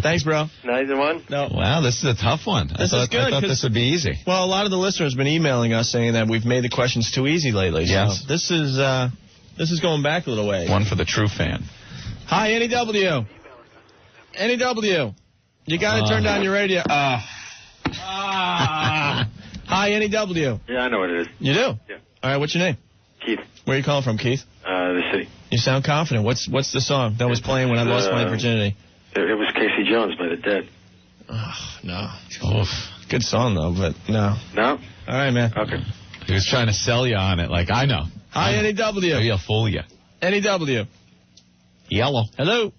Thanks, bro. Neither one? No. Wow, this is a tough one. This is good. I thought this would be easy. Well, a lot of the listeners have been emailing us saying that we've made the questions too easy lately. Yes. So this is going back a little way. One for the true fan. Hi, NEW. NEW. You got to turn down your radio. Hi, NEW. Yeah, I know what it is. You do? Yeah. All right, what's your name? Keith. Where are you calling from, Keith? The city. You sound confident. What's the song that was playing when I lost my virginity? It was Casey Jones by the Dead. Oh, no. Oof. Good song, though, but no. No? All right, man. Okay. He was trying to sell you on it, like, I know. Hi, NEW. Maybe I'll fool you. NEW. Yellow. Hello.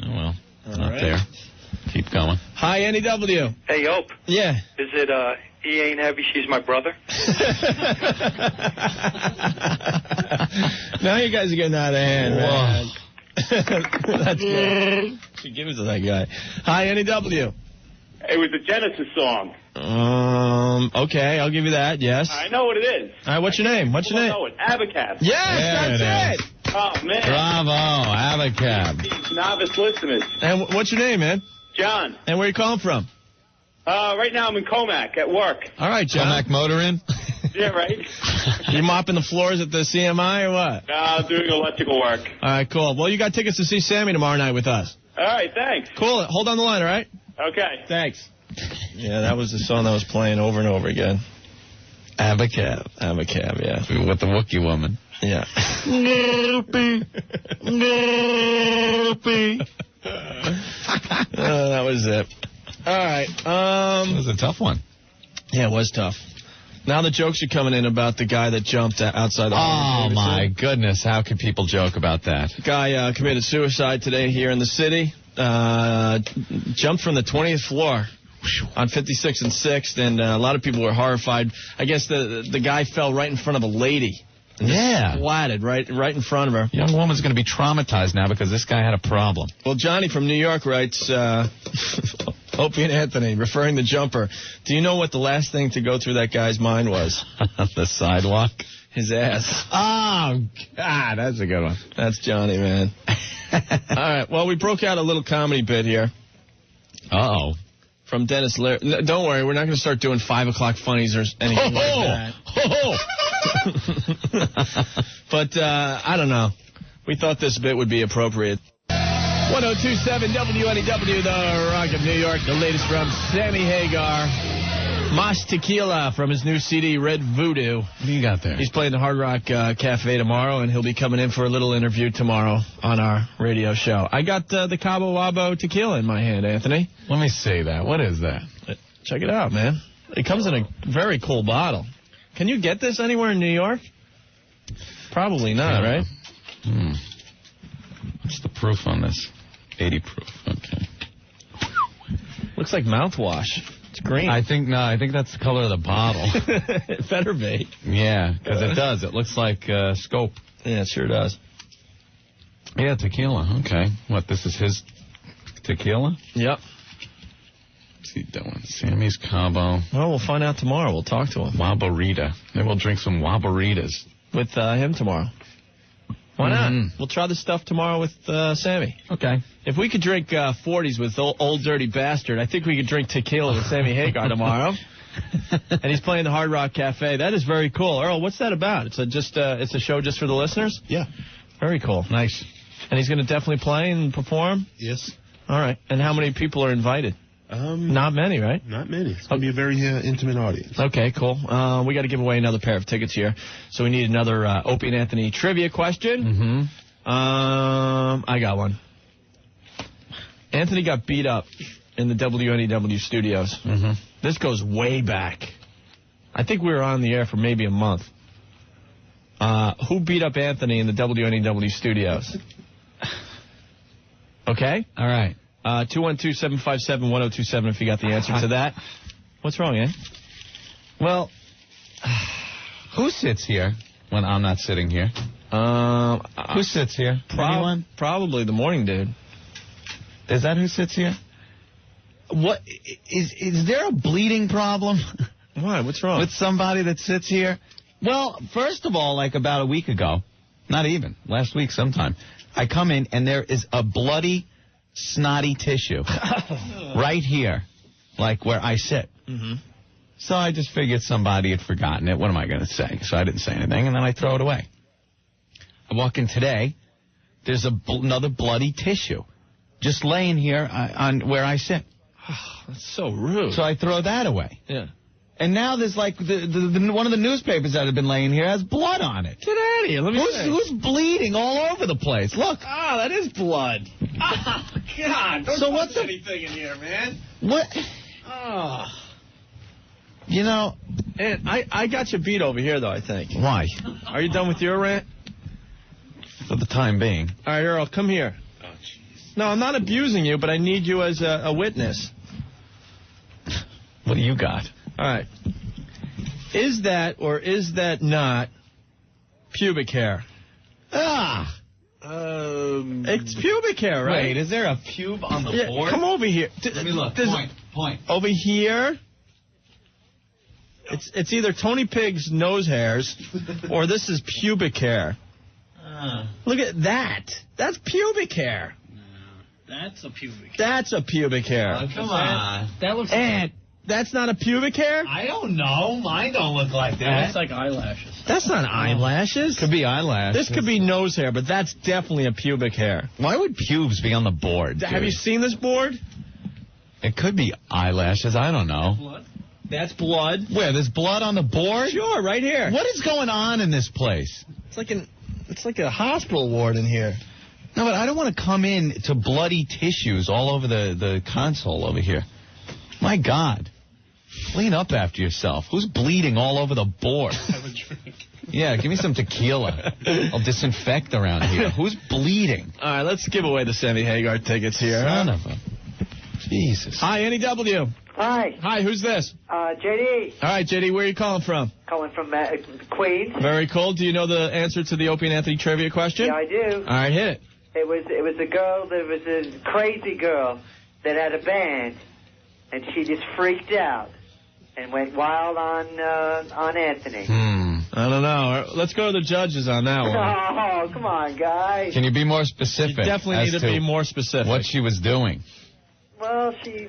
Oh, well. All Not right. there. Keep going. Hi, NEW. Hey, Ope. Yeah. Is it, He Ain't Heavy, She's My Brother? Now you guys are getting out of hand, man. That's good. Give it to that guy. Hi, NEW. It was a Genesis song. Okay, I'll give you that, yes. I know what it is. All right, what's your name? What's your name? I know it. Abacab. Yes, that's it. Oh, man. Bravo, Abacab. These novice listeners. And what's your name, man? John. And where you calling from? Right now I'm in Comac at work. All right, John. Comac motoring? Yeah, right. You mopping the floors at the CMI or what? Doing electrical work. All right, cool. Well, you got tickets to see Sammy tomorrow night with us. All right, thanks. Cool. Hold on the line, all right? Okay. Thanks. Yeah, that was the song that was playing over and over again. Abacab. Abacab, yeah. With the Wookiee woman. Yeah. That was it. All right. It was a tough one. Yeah, it was tough. Now the jokes are coming in about the guy that jumped outside the Oh, my goodness. How can people joke about that? Guy committed suicide today here in the city. Jumped from the 20th floor on 56th and 6th, and a lot of people were horrified. I guess the guy fell right in front of a lady. Yeah. Splatted right in front of her. Young woman's going to be traumatized now because this guy had a problem. Well, Johnny from New York writes, Opie and Anthony, referring to Jumper. Do you know what the last thing to go through that guy's mind was? The sidewalk? His ass. Oh, God, that's a good one. That's Johnny, man. All right, well, we broke out a little comedy bit here. Uh-oh. From Dennis Leary. No, don't worry, we're not going to start doing 5 o'clock funnies or anything like that. But, I don't know. We thought this bit would be appropriate. 1027 WNEW, the Rock of New York. The latest from Sammy Hagar. Mosh Tequila from his new CD, Red Voodoo. What do you got there? He's playing the Hard Rock Cafe tomorrow, and he'll be coming in for a little interview tomorrow on our radio show. I got the Cabo Wabo Tequila in my hand, Anthony. Let me see that. What is that? Check it out, man. It comes in a very cool bottle. Can you get this anywhere in New York? Probably not, right? What's the proof on this? 80 proof. Okay. Looks like mouthwash. It's green. I think that's the color of the bottle. It better be. Yeah, because it does. It looks like scope. Yeah, it sure does. Yeah, tequila. Okay. What, this is his tequila? Yep. What's he doing? Sammy's Cabo. Well, we'll find out tomorrow. We'll talk to him. Wabarita. Maybe we'll drink some Wabaritas. With him tomorrow. Why not? We'll try the stuff tomorrow with Sammy. Okay. If we could drink 40s with old Dirty Bastard, I think we could drink tequila with Sammy Hagar tomorrow. And he's playing the Hard Rock Cafe. That is very cool. Earl, what's that about? It's a show just for the listeners? Yeah. Very cool. Nice. And he's going to definitely play and perform? Yes. All right. And how many people are invited? Not many, right? Not many. It's going to be a very intimate audience. Okay, cool. We got to give away another pair of tickets here. So we need another Opie and Anthony trivia question. I got one. Anthony got beat up in the WNEW studios. This goes way back. I think we were on the air for maybe a month. Who beat up Anthony in the WNEW studios? Okay? All right. 212-757-1027 if you got the answer to that. What's wrong, eh? Well, who sits here when I'm not sitting here? Who sits here? Anyone? Probably the morning dude. Is that who sits here? What is there a bleeding problem? Why? What's wrong? With somebody that sits here? Well, first of all, like about a week ago, not even, last week sometime, I come in and there is a bloody, snotty tissue right here, like where I sit. So I just figured somebody had forgotten it. What am I going to say? So I didn't say anything, and then I throw it away. I walk in today, there's another bloody tissue just laying here on where I sit. That's so rude. So I throw that away. Yeah. And now there's like one of the newspapers that have been laying here has blood on it. Get out of here. Let me see. Who's bleeding all over the place? Look. Ah, that is blood. Oh, God. Don't so touch anything in here, man. What? Oh. You know. And I got you beat over here, though, I think. Why? Are you done with your rant? For the time being. All right, Earl, come here. Oh, jeez. No, I'm not abusing you, but I need you as a witness. What do you got? All right. Is that or is that not pubic hair? It's pubic hair, right? Wait, is there a pube on the board? Come over here. Let me look. Point. Over here. It's either Tony Pig's nose hairs or this is pubic hair. Look at that. That's pubic hair. That's a pubic hair. That's a pubic hair. Oh, come on. That looks and that's not a pubic hair? I don't know. Mine don't look like that. That looks like eyelashes. That's not eyelashes. Could be eyelashes. This could be nose hair, but that's definitely a pubic hair. Why would pubes be on the board? Have you seen this board? It could be eyelashes. I don't know. Blood? That's blood. Where? There's blood on the board? Sure, right here. What is going on in this place? It's like a hospital ward in here. No, but I don't want to come in to bloody tissues all over the console over here. My God. Clean up after yourself. Who's bleeding all over the board? Have a drink. Yeah, give me some tequila. I'll disinfect around here. Who's bleeding? All right, let's give away the Sammy Hagar tickets here. Son of a... Jesus. Hi, NEW. Hi. Hi, who's this? JD. All right, JD, where are you calling from? Calling from Queens. Very cool. Do you know the answer to the Opie and Anthony trivia question? Yeah, I do. All right, hit it. It was a girl. There was a crazy girl that had a band, and she just freaked out and went wild on Anthony. I don't know. Let's go to the judges on that one. Oh, come on, guys. Can you be more specific? You definitely need to be more specific. What she was doing. Well, she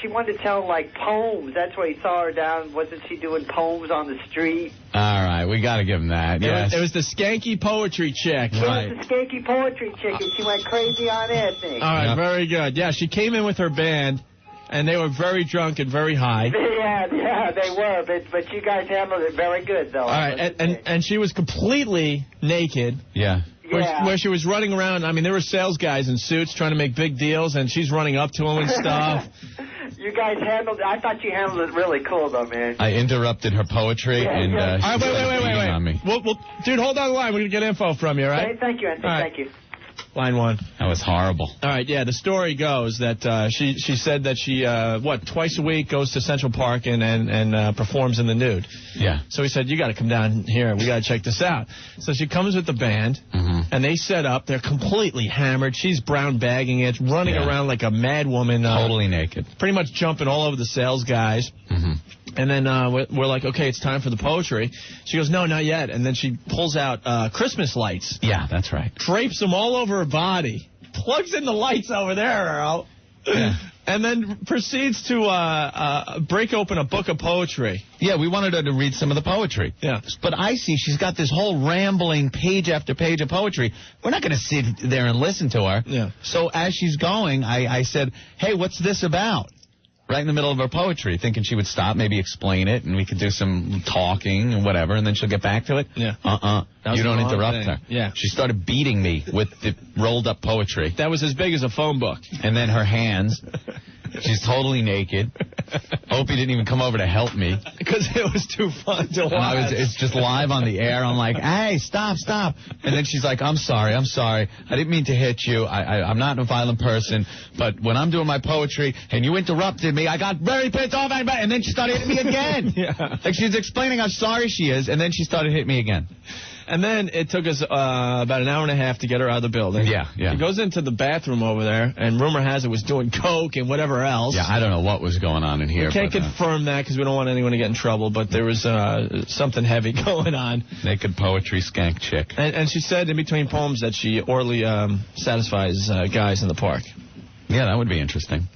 wanted to tell, like, poems. That's why he saw her down. Wasn't she doing poems on the street? All right, we got to give him that. Yes. It was the skanky poetry chick. Right. It was the skanky poetry chick, and she went crazy on Anthony. All right, very good. Yeah, she came in with her band, and they were very drunk and very high. Yeah, they were, but you guys handled it very good, though. All right, and she was completely naked. Yeah. Where she was running around. I mean, there were sales guys in suits trying to make big deals, and she's running up to them and stuff. You guys handled it. I thought you handled it really cool, though, man. I interrupted her poetry, and all right, wait. on me. Well, dude, hold on the line. We're going to get info from you, all right? Thank you, Anthony. Right. Thank you. Line one. That was horrible. All right, yeah, the story goes that she said that she, twice a week goes to Central Park and performs in the nude. Yeah. So he said, you got to come down here. We got to check this out. So she comes with the band, and they set up. They're completely hammered. She's brown bagging it, running around like a mad woman. Totally naked. Pretty much jumping all over the sales guys. And then we're like, okay, it's time for the poetry. She goes, no, not yet. And then she pulls out Christmas lights. Yeah, that's right. Drapes them all over her body. Plugs in the lights over there, Earl. Yeah. And then proceeds to break open a book of poetry. Yeah, we wanted her to read some of the poetry. Yeah. But I see she's got this whole rambling page after page of poetry. We're not going to sit there and listen to her. Yeah. So as she's going, I said, hey, what's this about? Right in the middle of her poetry, thinking she would stop, maybe explain it, and we could do some talking and whatever, and then she'll get back to it. Yeah. You don't interrupt her. Yeah. She started beating me with the rolled up poetry. That was as big as a phone book. And then her hands. She's totally naked. Opie didn't even come over to help me. Because it was too fun to watch. It's just live on the air. I'm like, hey, stop. And then she's like, I'm sorry. I didn't mean to hit you. I'm not a violent person. But when I'm doing my poetry and you interrupted me, I got very pissed off. And then she started hitting me again. Yeah. Like she's explaining how sorry she is, and then she started hitting me again. And then it took us about an hour and a half to get her out of the building. Yeah. She goes into the bathroom over there, and rumor has it was doing coke and whatever else. Yeah, I don't know what was going on in here. We can't confirm that because we don't want anyone to get in trouble, but there was something heavy going on. Naked poetry skank chick. And she said in between poems that she orally satisfies guys in the park. Yeah, that would be interesting.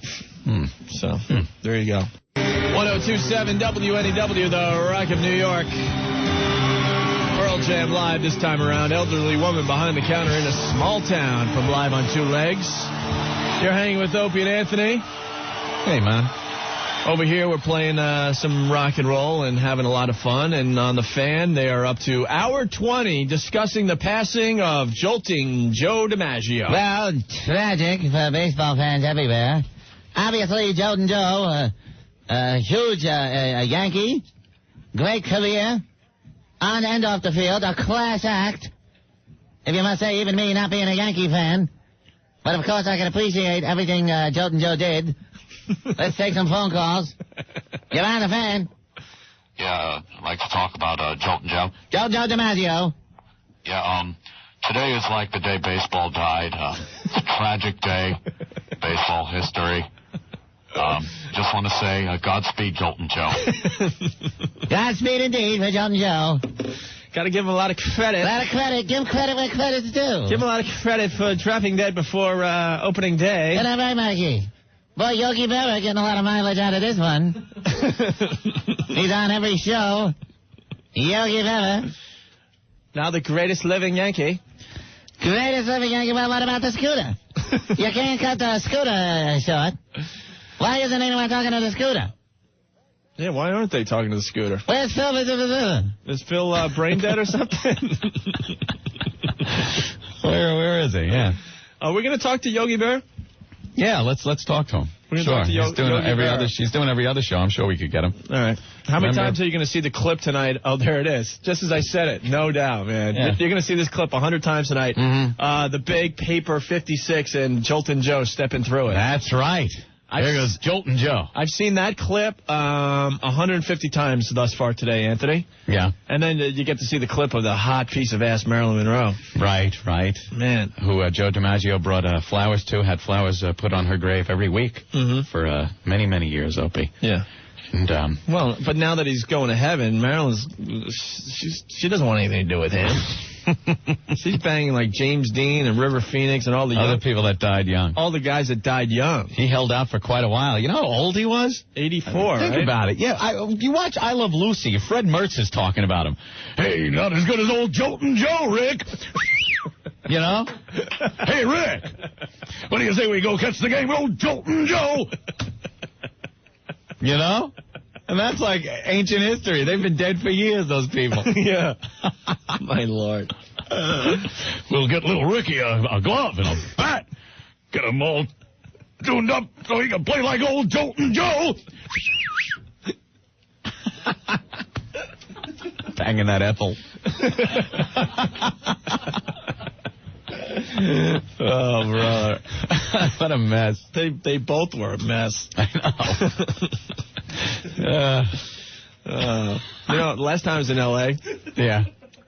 So, there you go. 1027 WNEW, the Rock of New York. Pearl Jam live this time around. Elderly woman behind the counter in a small town from Live on Two Legs. You're hanging with Opie and Anthony. Hey, man. Over here, we're playing some rock and roll and having a lot of fun. And on the Fan, they are up to hour 20 discussing the passing of Jolting Joe DiMaggio. Well, tragic for baseball fans everywhere. Obviously, Jolting Joe, a huge Yankee, great career, on and off the field, a class act. If you must say, even me not being a Yankee fan. But, of course, I can appreciate everything Jolting Joe did. Let's take some phone calls. You're on the Fan. Yeah, I'd like to talk about Joltin' Joe. Joe DiMaggio. Yeah, today is like the day baseball died. It's a tragic day, baseball history. Just want to say, Godspeed, Joltin' Joe. Godspeed indeed for Joltin' Joe. Got to give him a lot of credit. A lot of credit. Give him credit where credit's due. Give him a lot of credit for dropping dead before opening day. Isn't that right, Mikey? Boy, Yogi Berra getting a lot of mileage out of this one. He's on every show. Yogi Berra. Now the greatest living Yankee. Greatest living Yankee. Well, what about the scooter? You can't cut the scooter short. Why isn't anyone talking to the scooter? Yeah, why aren't they talking to the scooter? Where's Phil? Is Phil brain dead or something? Where is he? Yeah. Are we going to talk to Yogi Berra? Yeah, let's talk to him. We're Sure. Talk to He's doing she's doing every other show. I'm sure we could get him. All right. How many times are you going to see the clip tonight? Oh, there it is. Just as I said it. No doubt, man. Yeah. You're going to see this clip 100 times tonight. Mm-hmm. The big paper 56 and Joltin' Joe stepping through it. That's right. There goes Joltin' Joe. I've seen that clip 150 times thus far today, Anthony. Yeah. And then you get to see the clip of the hot piece of ass Marilyn Monroe. Right. Man. Who Joe DiMaggio brought flowers to, had flowers put on her grave every week for many, many years, Opie. Yeah. And well, but now that he's going to heaven, Marilyn's she doesn't want anything to do with him. She's banging like James Dean and River Phoenix and all the other people that died young. All the guys that died young. He held out for quite a while. You know how old he was? 84, Think right? about it. Yeah, you watch I Love Lucy. Fred Mertz is talking about him. Hey, not as good as old Joltin' Joe, Rick. You know? Hey, Rick, what do you say we go catch the game with old Joltin' Joe? You know? And that's like ancient history. They've been dead for years, those people. Yeah. My Lord. We'll get little Ricky a glove and a bat. Get him all tuned up so he can play like old Joltin' Joe. Banging that Ethel. Oh, brother. What a mess. They both were a mess. I know. You know, last time I was in L.A., yeah,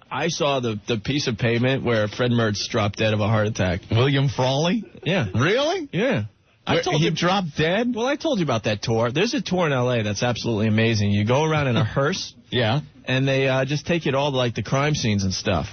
I saw the piece of pavement where Fred Mertz dropped dead of a heart attack. William Frawley? Yeah. Really? Yeah. I told you dropped dead? Well, I told you about that tour. There's a tour in L.A. that's absolutely amazing. You go around in a hearse. Yeah. And they just take you to all like the crime scenes and stuff.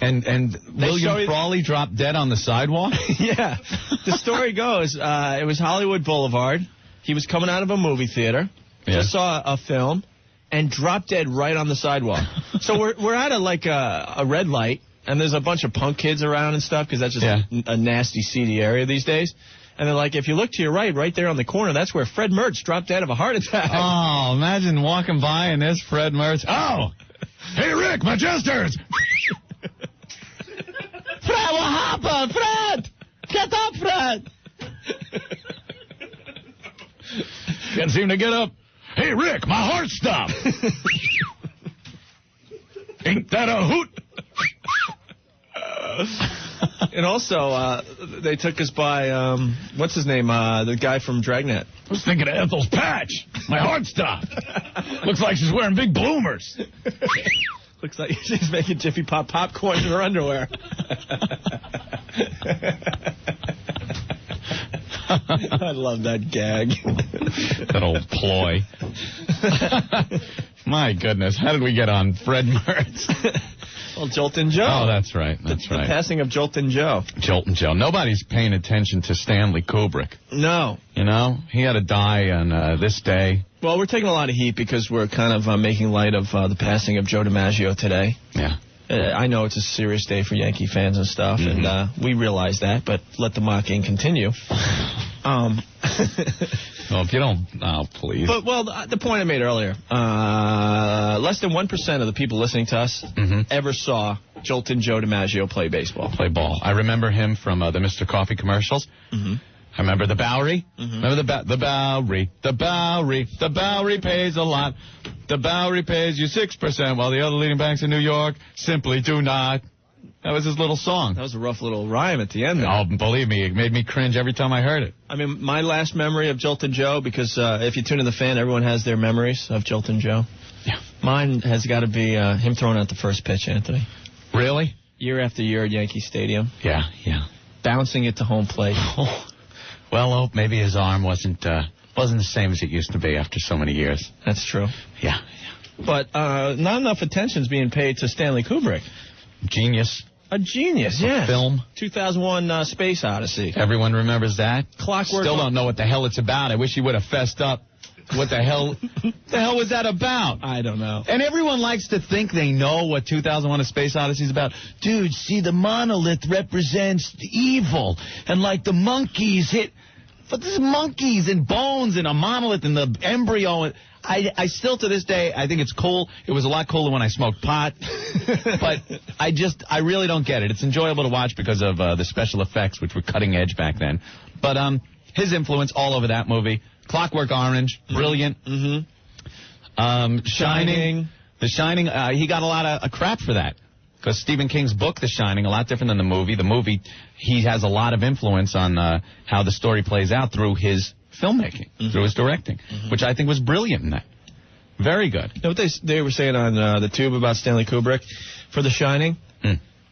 And William Frawley dropped dead on the sidewalk? Yeah. The story goes, it was Hollywood Boulevard. He was coming out of a movie theater, just saw a film, and dropped dead right on the sidewalk. So we're at a red light, and there's a bunch of punk kids around and stuff, because that's just a nasty, seedy area these days. And they're like, if you look to your right there on the corner, that's where Fred Mertz dropped dead of a heart attack. Oh, imagine walking by and there's Fred Mertz. Oh, hey, Rick, my jesters. Fred, what happened? Fred! Get up, Fred! Can't seem to get up. Hey, Rick, my heart stopped. Ain't that a hoot? And also, they took us by, what's his name, the guy from Dragnet. I was thinking of Ethel's patch. My heart stopped. Looks like she's wearing big bloomers. Looks like she's making Jiffy Pop popcorn in her underwear. I love that gag. That old ploy. My goodness, how did we get on Fred Mertz? Well, Joltin' Joe. Oh, that's right. That's right. The passing of Joltin' Joe. Joltin' Joe. Nobody's paying attention to Stanley Kubrick. No. You know, he had to die on this day. Well, we're taking a lot of heat because we're kind of making light of the passing of Joe DiMaggio today. Yeah. I know it's a serious day for Yankee fans and stuff, and we realize that, but let the mocking continue. Well, if you don't, oh, please. But, well, the point I made earlier, less than 1% of the people listening to us ever saw Joltin' Joe DiMaggio play baseball. Play ball. I remember him from the Mr. Coffee commercials. I remember the Bowery. Remember the Bowery. The Bowery. The Bowery pays a lot. The Bowery pays you 6%, while the other leading banks in New York simply do not. That was his little song. That was a rough little rhyme at the end there. Oh, believe me, it made me cringe every time I heard it. I mean, my last memory of Joltin' Joe, because if you tune in the fan, everyone has their memories of Joltin' Joe. Yeah. Mine has got to be him throwing out the first pitch, Anthony. Really? Year after year at Yankee Stadium. Yeah. Bouncing it to home plate. Well, maybe his arm wasn't the same as it used to be after so many years. That's true. Yeah. But not enough attention's being paid to Stanley Kubrick. Genius. A genius, yeah. Film. 2001 Space Odyssey. Everyone remembers that. Clockwork. Still don't know what the hell it's about. I wish he would have fessed up. What the hell was that about? I don't know. And everyone likes to think they know what 2001 A Space Odyssey is about. Dude, see, the monolith represents evil. And like the monkeys hit... But there's monkeys and bones and a monolith and the embryo. I still, to this day, I think it's cool. It was a lot cooler when I smoked pot. But I really don't get it. It's enjoyable to watch because of the special effects, which were cutting edge back then. But his influence all over that movie. Clockwork Orange, brilliant. Shining. The Shining, he got a lot of crap for that. Because Stephen King's book, The Shining, a lot different than the movie. The movie, he has a lot of influence on how the story plays out through his filmmaking, through his directing, which I think was brilliant in that. Very good. You know what they were saying on the Tube about Stanley Kubrick for The Shining?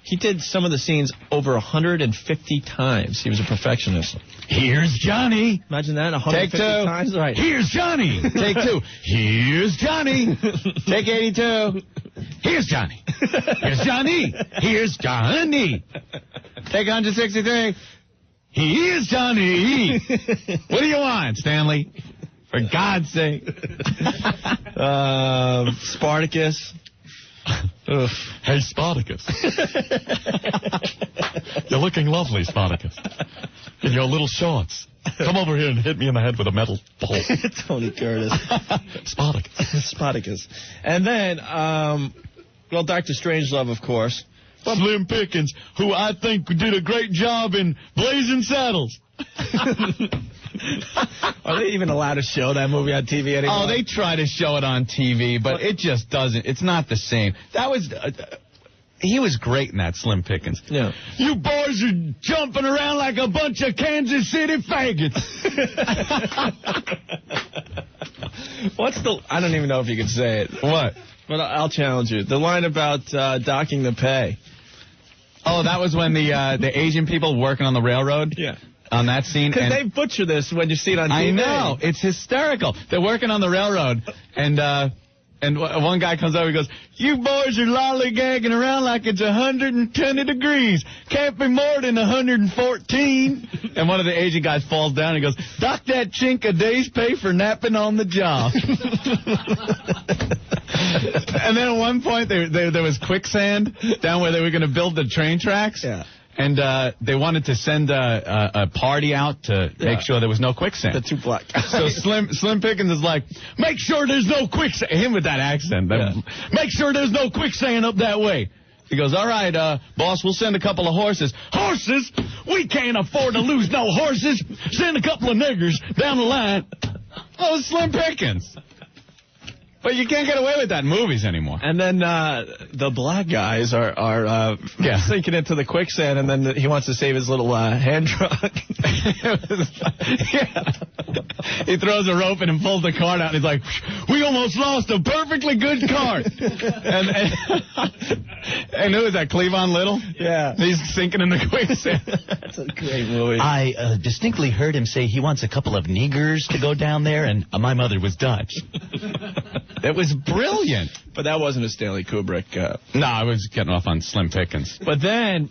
He did some of the scenes over 150 times. He was a perfectionist. Here's Johnny. Imagine that, 150 times. Right. Here's Johnny. Take 2. Here's Johnny. Take 82. Here's Johnny. Here's Johnny. Here's Johnny. Take 163. Here's Johnny. What do you want, Stanley? For God's sake. Spartacus. Hey, Spartacus. You're looking lovely, Spartacus. In your little shorts. Come over here and hit me in the head with a metal pole. Tony Curtis. Spartacus. Spartacus. And then, well, Dr. Strangelove, of course. Slim Pickens, who I think did a great job in Blazing Saddles. Are they even allowed to show that movie on TV anymore? Oh, they try to show it on TV, but it just doesn't. It's not the same. That was... he was great in that, Slim Pickens. Yeah. You boys are jumping around like a bunch of Kansas City faggots. I don't even know if you could say it. What? But I'll challenge you. The line about docking the pay. Oh, that was when the Asian people working on the railroad? Yeah. On that scene. Because they butcher this when you see it on TV. I know. It's hysterical. They're working on the railroad, and And one guy comes over and goes, "You boys are lollygagging around like it's 120 degrees. Can't be more than 114. And one of the Asian guys falls down and goes, "Dock that chink a day's pay for napping on the job." And then at one point, there was quicksand down where they were going to build the train tracks. Yeah. And they wanted to send a party out to make sure there was no quicksand. The two black guys. So Slim Pickens is like, "Make sure there's no quicksand." Him with that accent. "Make sure there's no quicksand up that way." He goes, "All right, boss, we'll send a couple of horses." "Horses? We can't afford to lose no horses. Send a couple of niggers down the line." Oh, Slim Pickens. But you can't get away with that in movies anymore. And then the black guys are sinking into the quicksand, and then he wants to save his little hand truck. He throws a rope in and pulls the cart out, and he's like, "We almost lost a perfectly good cart." and who is that, Cleavon Little? Yeah. He's sinking in the quicksand. That's a great movie. I distinctly heard him say he wants a couple of niggers to go down there, and my mother was Dutch. It was brilliant. But that wasn't a Stanley Kubrick. No, I was getting off on Slim Pickens. But then,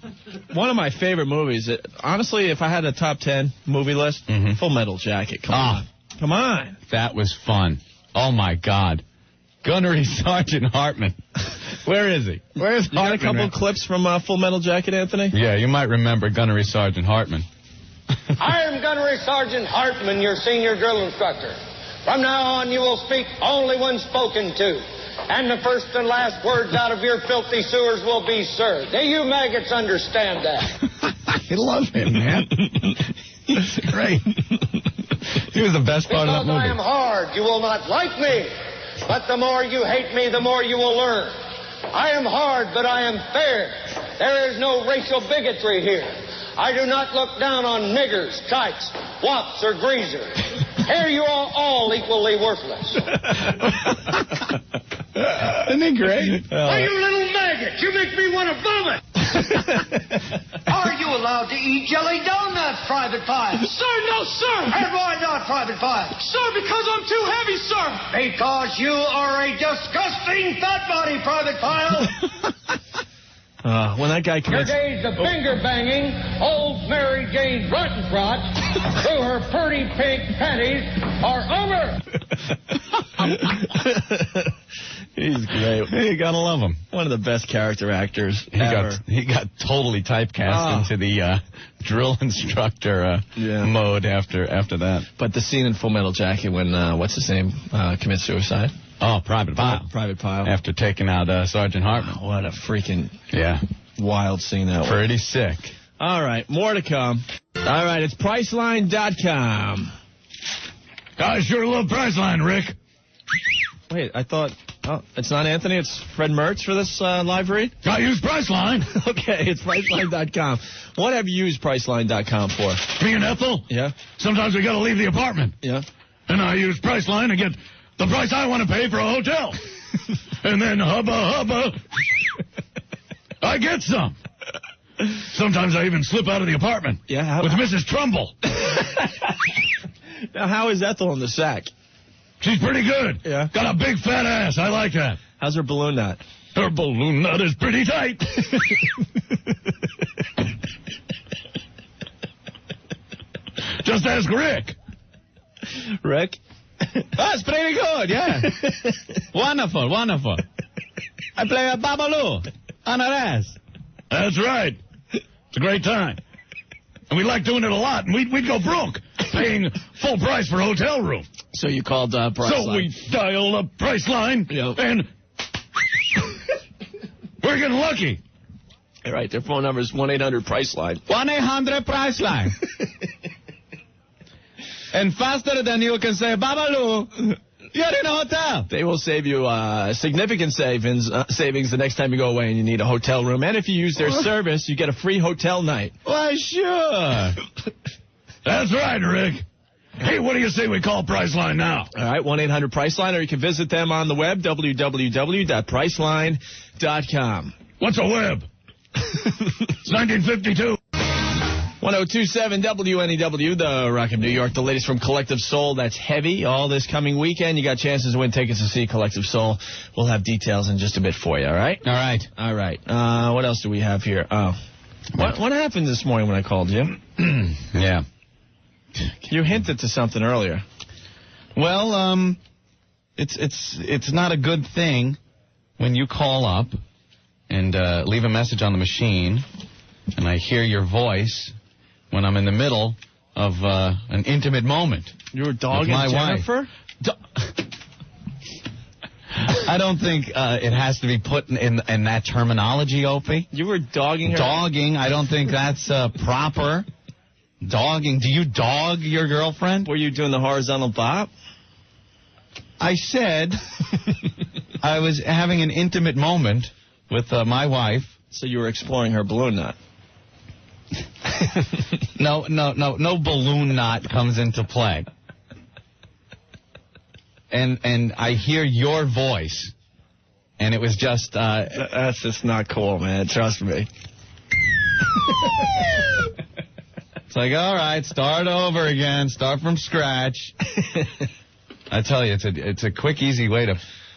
one of my favorite movies, honestly, if I had a top 10 movie list, Full Metal Jacket. Come on. Come on. That was fun. Oh, my God. Gunnery Sergeant Hartman. Where is he? Where's Hartman? You got a couple clips from Full Metal Jacket, Anthony? Yeah, you might remember Gunnery Sergeant Hartman. I am Gunnery Sergeant Hartman, your senior drill instructor. From now on, you will speak only when spoken to. And the first and last words out of your filthy sewers will be, "Sir." Do you maggots understand that? I love him, man. He's great. He was the best part of that movie. Because I am hard, you will not like me. But the more you hate me, the more you will learn. I am hard, but I am fair. There is no racial bigotry here. I do not look down on niggers, kikes, wops, or greasers. Here you are all equally worthless. Isn't he great? Oh, you little maggot! You make me want to vomit! Are you allowed to eat jelly donuts, Private Pile? Sir, no, sir! And why not, Private Pile? Sir, because I'm too heavy, sir! Because you are a disgusting fat body, Private Pile! When that guy commits... Your days of finger banging, old Mary Jane Rottentrot, through her pretty pink panties, are over! He's great. You gotta love him. One of the best character actors ever. He got totally typecast into the drill instructor mode after that. But the scene in Full Metal Jacket when, what's his name, commits suicide? Oh, Private Pile. Private Pile. After taking out Sergeant Hartman. Oh, what a freaking wild scene that was. Pretty sick. All right, more to come. All right, it's Priceline.com. I sure love Priceline, Rick. Wait, I thought... Oh, it's not Anthony, it's Fred Mertz for this live read? I use Priceline. Okay, it's Priceline.com. What have you used Priceline.com for? Me and Ethel? Yeah. Sometimes we gotta leave the apartment. Yeah. And I use Priceline to get the price I want to pay for a hotel. And then hubba, I get some. Sometimes I even slip out of the apartment. Yeah. With Mrs. Trumbull. Now, how is Ethel in the sack? She's pretty good. Yeah. Got a big fat ass. I like that. How's her balloon nut? Her balloon nut is pretty tight. Just ask Rick. Rick? That's pretty good, yeah. Wonderful. I play a babaloo on her ass. That's right. It's a great time. And we like doing it a lot, and we'd go broke paying full price for a hotel room. So you called Priceline. So we dialed up Priceline, and we're getting lucky. All right, their phone number is 1-800-PRICELINE. 1-800-PRICELINE. And faster than you can say, Babaloo, you're in a hotel. They will save you significant savings the next time you go away and you need a hotel room. And if you use their service, you get a free hotel night. Why, sure. That's right, Rick. Hey, what do you say we call Priceline now? All right, 1-800-PRICELINE, or you can visit them on the web, www.priceline.com. What's a web? It's 1952. 1027 WNEW, the Rock of New York, the latest from Collective Soul. That's heavy all this coming weekend. You got chances to win tickets to see Collective Soul. We'll have details in just a bit for you, all right? All right. All right. What else do we have here? Oh. What happened this morning when I called you? Yeah. You hinted to something earlier. Well, it's not a good thing when you call up and leave a message on the machine and I hear your voice when I'm in the middle of an intimate moment. You were dogging my Jennifer? I don't think it has to be put in that terminology, Opie. You were dogging her? Dogging, I don't think that's proper. Dogging. Do you dog your girlfriend? Were you doing the horizontal bop? I said I was having an intimate moment with my wife. So you were exploring her balloon knot? No balloon knot comes into play. And I hear your voice, and it was just... that's just not cool, man. Trust me. It's like, all right, start over again. Start from scratch. I tell you, it's a quick, easy way to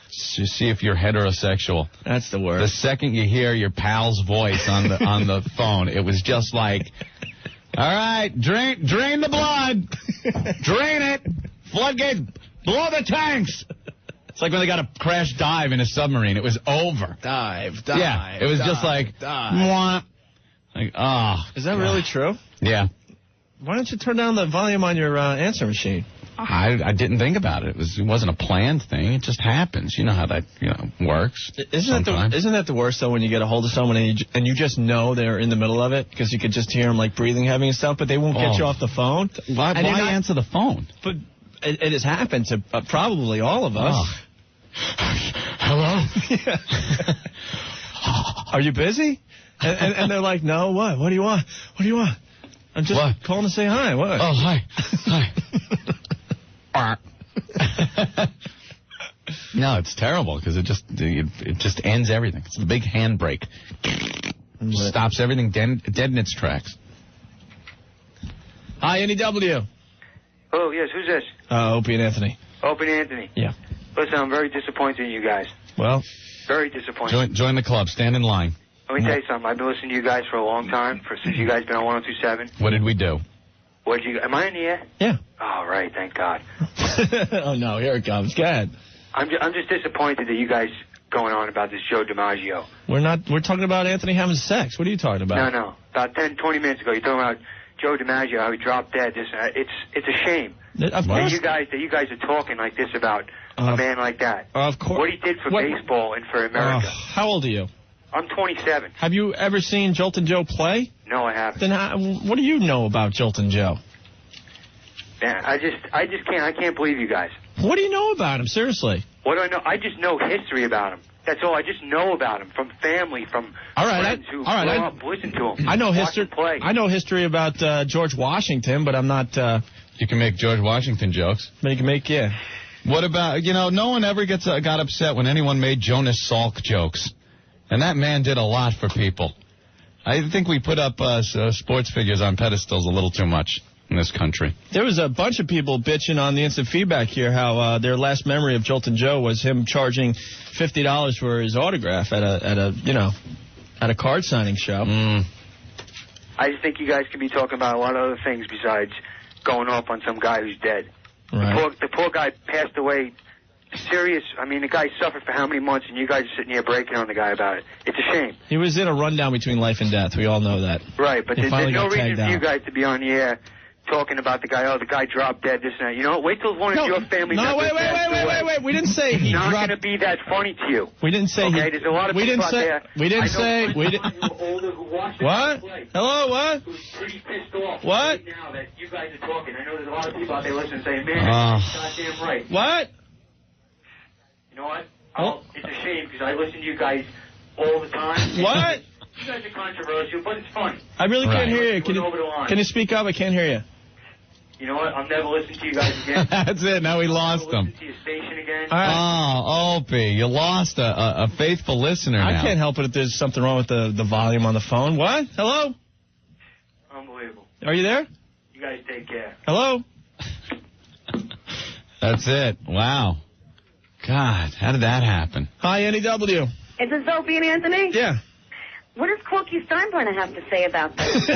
see if you're heterosexual. That's the word. The second you hear your pal's voice on the phone, it was just like, all right, drain the blood. Drain it. Floodgates. Blow the tanks. It's like when they got a crash dive in a submarine. It was over. Dive. Yeah, it was just like, mwah. Like, Is that really true? Yeah. Why don't you turn down the volume on your answer machine? I didn't think about it. It wasn't a planned thing. It just happens. You know how that works. Isn't that the worst though when you get a hold of someone and you just know they're in the middle of it because you could just hear them like breathing heavy and stuff, but they won't get you off the phone. Why answer the phone? But it has happened to probably all of us. Hello. Are you busy? And they're like, no. What? What do you want? What do you want? I'm just calling to say hi. What? Oh, hi. No, it's terrible because it just ends everything. It's a big handbrake. Stops everything dead in its tracks. Hi, NEW. Oh, yes, who's this? Opie and Anthony. Opie and Anthony. Yeah. Listen, I'm very disappointed in you guys. Well. Very disappointed. Join the club. Stand in line. Let me tell you something. I've been listening to you guys for a long time, since you guys been on 102.7. What did we do? Am I in the air? Yeah. Oh, right, thank God. Oh, no, here it comes. Go ahead. I'm just disappointed that you guys going on about this Joe DiMaggio. We're talking about Anthony having sex. What are you talking about? No. About 10, 20 minutes ago, you're talking about Joe DiMaggio, how he dropped dead. It's a shame that you guys are talking like this about a man like that. Of course. What he did for baseball and for America. How old are you? I'm 27. Have you ever seen Joltin' Joe play? No, I haven't. Then what do you know about Joltin' Joe? Man, I just can't. I can't believe you guys. What do you know about him? Seriously. What do I know? I just know history about him. That's all. I just know about him from family, from friends who grew up, listen to him. I know history. I know history about George Washington, but I'm not. You can make George Washington jokes. You can make, yeah. What about, no one ever got upset when anyone made Jonas Salk jokes. And that man did a lot for people. I think we put up sports figures on pedestals a little too much in this country. There was a bunch of people bitching on the instant feedback here how their last memory of Joltin' Joe was him charging $50 for his autograph at a card signing show. I just think you guys could be talking about a lot of other things besides going off on some guy who's dead. Right. The poor guy passed away. Serious. I mean, the guy suffered for how many months, and you guys are sitting here breaking on the guy about it. It's a shame. He was in a rundown between life and death. We all know that. Right, but there's no reason for you out. guys to be on the air talking about the guy. Oh, the guy dropped dead, this and that. You know what? Wait till one of your family members wait. We didn't say he dropped. It's not going to be that funny to you. We didn't say okay, there's a lot of people out there. We didn't say. What? Hello, what? Who's pretty pissed off what? right now that you guys are talking. I know there's a lot of people out there listening saying, man, that's goddamn right. What? You know what? It's a shame because I listen to you guys all the time. What? You guys are controversial, but it's funny. I really can't hear you. Can you speak up? I can't hear you. You know what? I'm never listening to you guys again. That's it. Now we lost them. Listen to your station again. Oh, Opie, you lost a faithful listener now. I can't help it if there's something wrong with the volume on the phone. What? Hello? Unbelievable. Are you there? You guys take care. Hello? That's it. Wow. God, how did that happen? Hi, NEW. Is this Opie and Anthony? Yeah. What does Corky Steinbrenner have to say about this?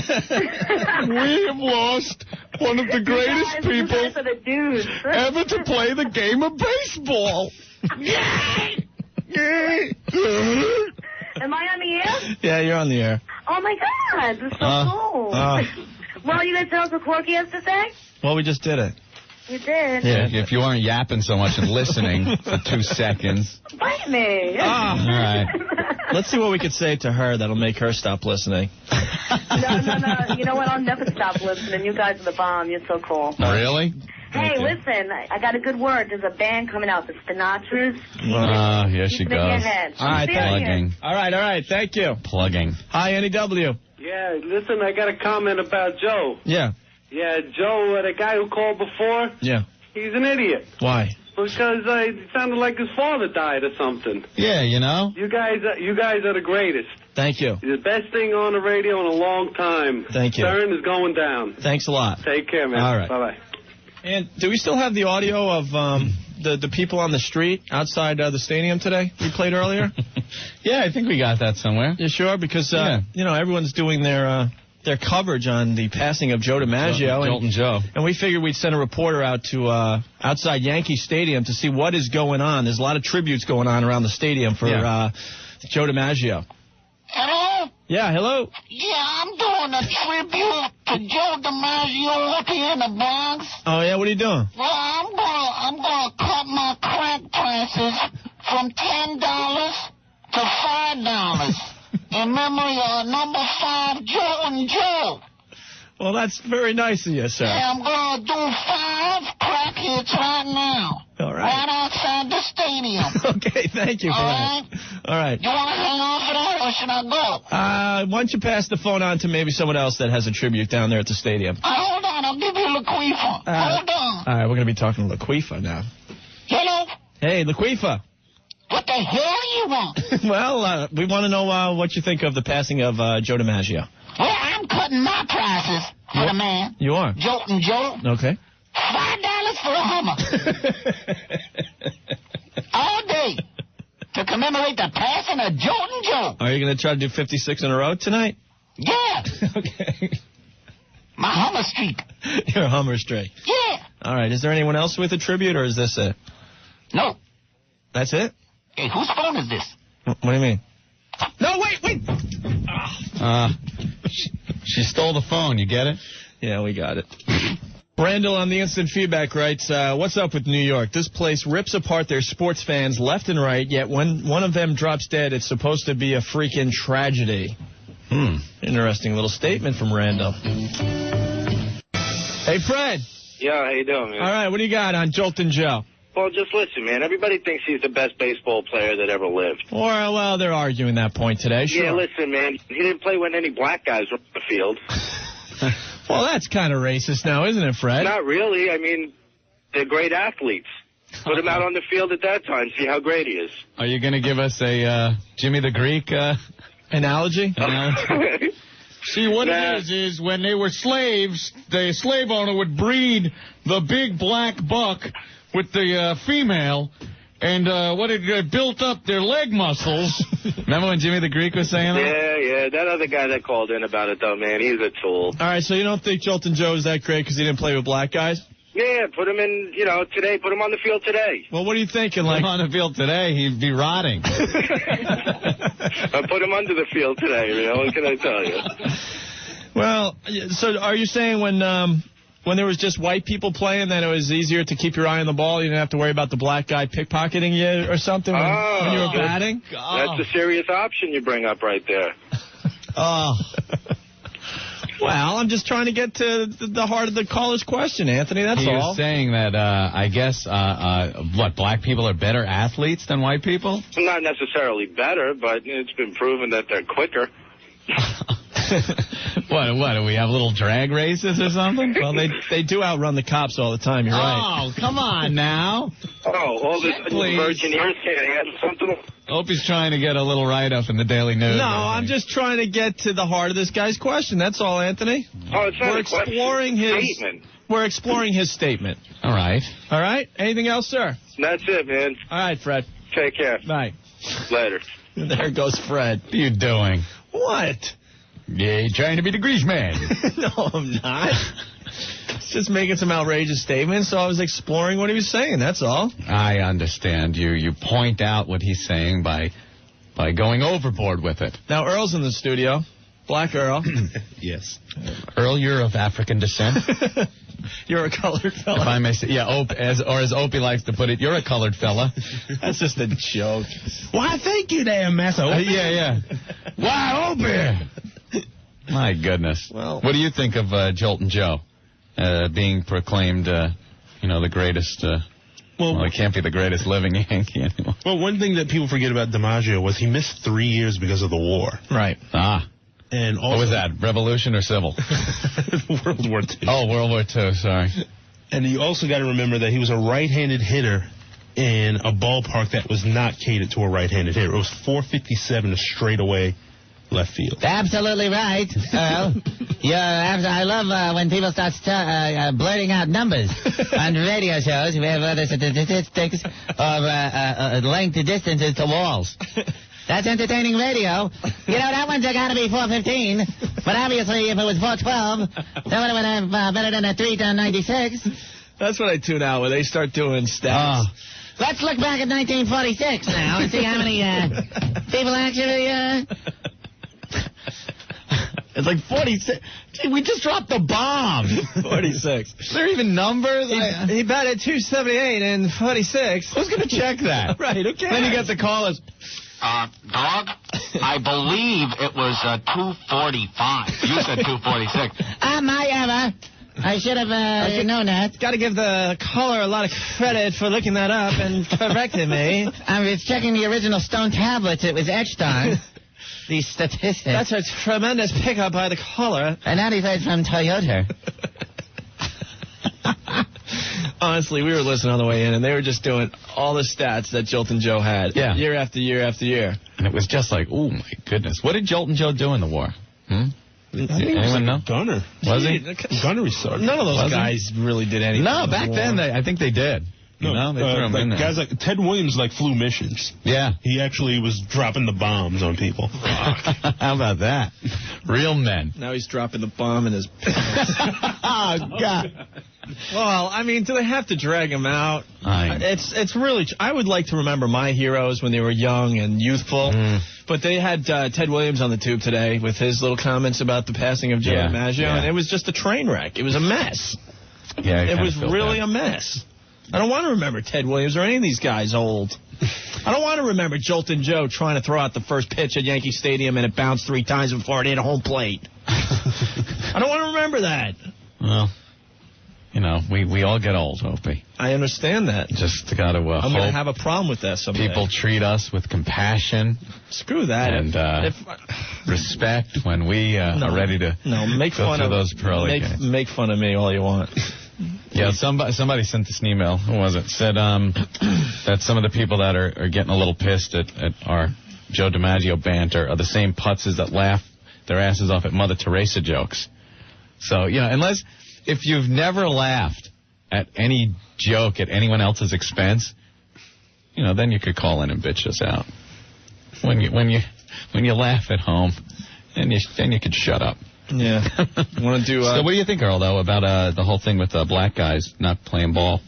We have lost one of the greatest You guys are the dudes. ever to play the game of baseball. Am I on the air? Yeah, you're on the air. Oh, my God. This is so cool. Well, you guys tell us what Corky has to say? Well, we just did it. You did. Yeah, if you weren't yapping so much and listening for 2 seconds. Bite me. All right. Let's see what we could say to her that'll make her stop listening. No. You know what? I'll never stop listening. You guys are the bomb. You're so cool. Really? Hey, listen. I got a good word. There's a band coming out, the Sinatras. Here she Keep it in your goes. head. All right, Plugging. All right. Thank you. Plugging. Hi, NEW. Yeah, listen, I got a comment about Joe. Yeah. Yeah, Joe, the guy who called before, Yeah. he's an idiot. Why? Because it sounded like his father died or something. Yeah, you know. You guys are the greatest. Thank you. The best thing on the radio in a long time. Thank you. Stern is going down. Thanks a lot. Take care, man. All right. Bye-bye. And do we still have the audio of the people on the street outside the stadium today we played earlier? Yeah, I think we got that somewhere. You sure? Because, you know, everyone's doing their coverage on the passing of Joe DiMaggio. Joltin' Joe. And we figured we'd send a reporter out to outside Yankee Stadium to see what is going on. There's a lot of tributes going on around the stadium for Joe DiMaggio. Hello? Yeah, hello. Yeah, I'm doing a tribute to Joe DiMaggio up here in the Bronx. Oh, yeah? What are you doing? Well, I'm gonna cut my crack prices from $10 to $5 in memory of number 5 Joltin' Joe. Well, that's very nice of you, sir. Yeah, I'm gonna do 5 crack hits right now. All right. Right outside the stadium. Okay, thank you for that. All right. You want to hang on for that, or should I go? Why don't you pass the phone on to maybe someone else that has a tribute down there at the stadium? Hold on, I'll give you Laquifa. Hold on. All right, we're going to be talking to Laquifa now. Hello? Hey, Laquifa. What the hell do you want? Well, we want to know what you think of the passing of Joe DiMaggio. Well, I'm cutting my prices for the man. You are? Joltin' Joe. Okay. $5 for a Hummer. All day. To commemorate the passing of Joltin' Joe. Are you going to try to do 56 in a row tonight? Yeah. Okay. My Hummer streak. Your Hummer streak. Yeah. All right. Is there anyone else with a tribute, or is this it? No. That's it? Hey, whose phone is this? What do you mean? No, wait. She stole the phone. You get it? Yeah, we got it. Randall on the Instant Feedback writes, what's up with New York? This place rips apart their sports fans left and right, yet when one of them drops dead, it's supposed to be a freaking tragedy. Interesting little statement from Randall. Hey, Fred. Yeah, how you doing, man? All right, what do you got on Joltin' Joe? Well, just listen, man. Everybody thinks he's the best baseball player that ever lived. Well, they're arguing that point today. Sure. Yeah, listen, man. He didn't play when any black guys were on the field. Well, that's kind of racist now, isn't it, Fred? Not really. I mean, they're great athletes. Put him out on the field at that time. See how great he is. Are you going to give us a Jimmy the Greek analogy? See, what it is when they were slaves, the slave owner would breed the big black buck with the female, and it built up their leg muscles. Remember when Jimmy the Greek was saying that? Yeah. That other guy that called in about it, though, man, he's a tool. All right, so you don't think Joltin' Joe is that great because he didn't play with black guys? Yeah, put him in, today. Put him on the field today. Well, what are you thinking? Put him on the field today, he'd be rotting. Put him under the field today, what can I tell you? Well, so are you saying when there was just white people playing, then it was easier to keep your eye on the ball? You didn't have to worry about the black guy pickpocketing you or something when you were batting? That's a serious option you bring up right there. Well, I'm just trying to get to the heart of the caller's question, Anthony. That's all. He was saying that, I guess, black people are better athletes than white people? Not necessarily better, but it's been proven that they're quicker. What, do we have little drag races or something? Well, they do outrun the cops all the time, you're right. Oh, come on now. Oh, all this virgin ears can't add something. Opie's trying to get a little write-up in the Daily News. No, I'm just trying to get to the heart of this guy's question. That's all, Anthony. Oh, it's not We're exploring his statement. We're exploring his statement. All right. All right? Anything else, sir? That's it, man. All right, Fred. Take care. Bye. Later. There goes Fred. What are you doing? What? Yeah, you're trying to be the grease man. No, I'm not. Just making some outrageous statements, so I was exploring what he was saying, that's all. I understand. You point out what he's saying by going overboard with it. Now, Earl's in the studio. Black Earl. Yes. Earl, you're of African descent. You're a colored fella. If I may say, yeah, as Opie likes to put it, you're a colored fella. That's just a joke. Why, thank you there, Massa. Yeah. Why, Opie? My goodness. Well, what do you think of Joltin' Joe being proclaimed, the greatest? Well, it can't be the greatest living Yankee anymore. Well, one thing that people forget about DiMaggio was he missed 3 years because of the war. Right. And also, what was that, Revolution or Civil? World War II. Oh, World War II, sorry. And you also got to remember that he was a right-handed hitter in a ballpark that was not catered to a right-handed hitter. It was 457 straight away left field. Absolutely right, Earl. I love when people start blurting out numbers on radio shows. We have other statistics of length to distances to walls. That's entertaining radio. That one's got to be 415. But obviously, if it was 412, that would have been better than a 3 down 96. That's what I tune out when they start doing stats. Let's look back at 1946 now and see how many people actually... It's like 46. Gee, we just dropped the bomb. 46. Is there even numbers? He batted 278 and 46. Who's going to check that? Right, who cares? Then you get the callers. Dog, I believe it was 245. You said 246. My error. I should have known that. Got to give the caller a lot of credit for looking that up and correcting me. I was checking the original stone tablets it was etched on. These statistics. That's a tremendous pickup by the caller. And now he's from Toyota. Honestly, we were listening on the way in, and they were just doing all the stats that Joltin' Joe had. Yeah. Year after year after year. And it was just like, oh, my goodness. What did Joltin' Joe do in the war? Anyone know? Gunner. Was he? Gunnery sergeant. None of those guys really did anything. No, back then, I think they did. No, they threw him in there. Guys like Ted Williams flew missions. Yeah. He actually was dropping the bombs on people. How about that? Real men. Now he's dropping the bomb in his pants. Oh, God. Well, I mean, do they have to drag him out? It's really... I would like to remember my heroes when they were young and youthful. But they had Ted Williams on the tube today with his little comments about the passing of Joe DiMaggio, and it was just a train wreck. It was a mess. Yeah, it was really a mess. I don't want to remember Ted Williams or any of these guys old. I don't want to remember Joltin' Joe trying to throw out the first pitch at Yankee Stadium and it bounced 3 times before it hit a home plate. I don't want to remember that. Well, we all get old, Opie. I understand that. Just got to I'm going to have a problem with that someday. People treat us with compassion. Screw that. And respect when we are ready to make go fun through of those pearly games. Make fun of me all you want. Yeah, somebody sent this email. Who was it? Said that some of the people that are getting a little pissed at our Joe DiMaggio banter are the same putzes that laugh their asses off at Mother Teresa jokes. So, if you've never laughed at any joke at anyone else's expense, then you could call in and bitch us out. When you laugh at home, then you could shut up. Yeah. Want to do? So what do you think, Earl, though, about the whole thing with black guys not playing ball?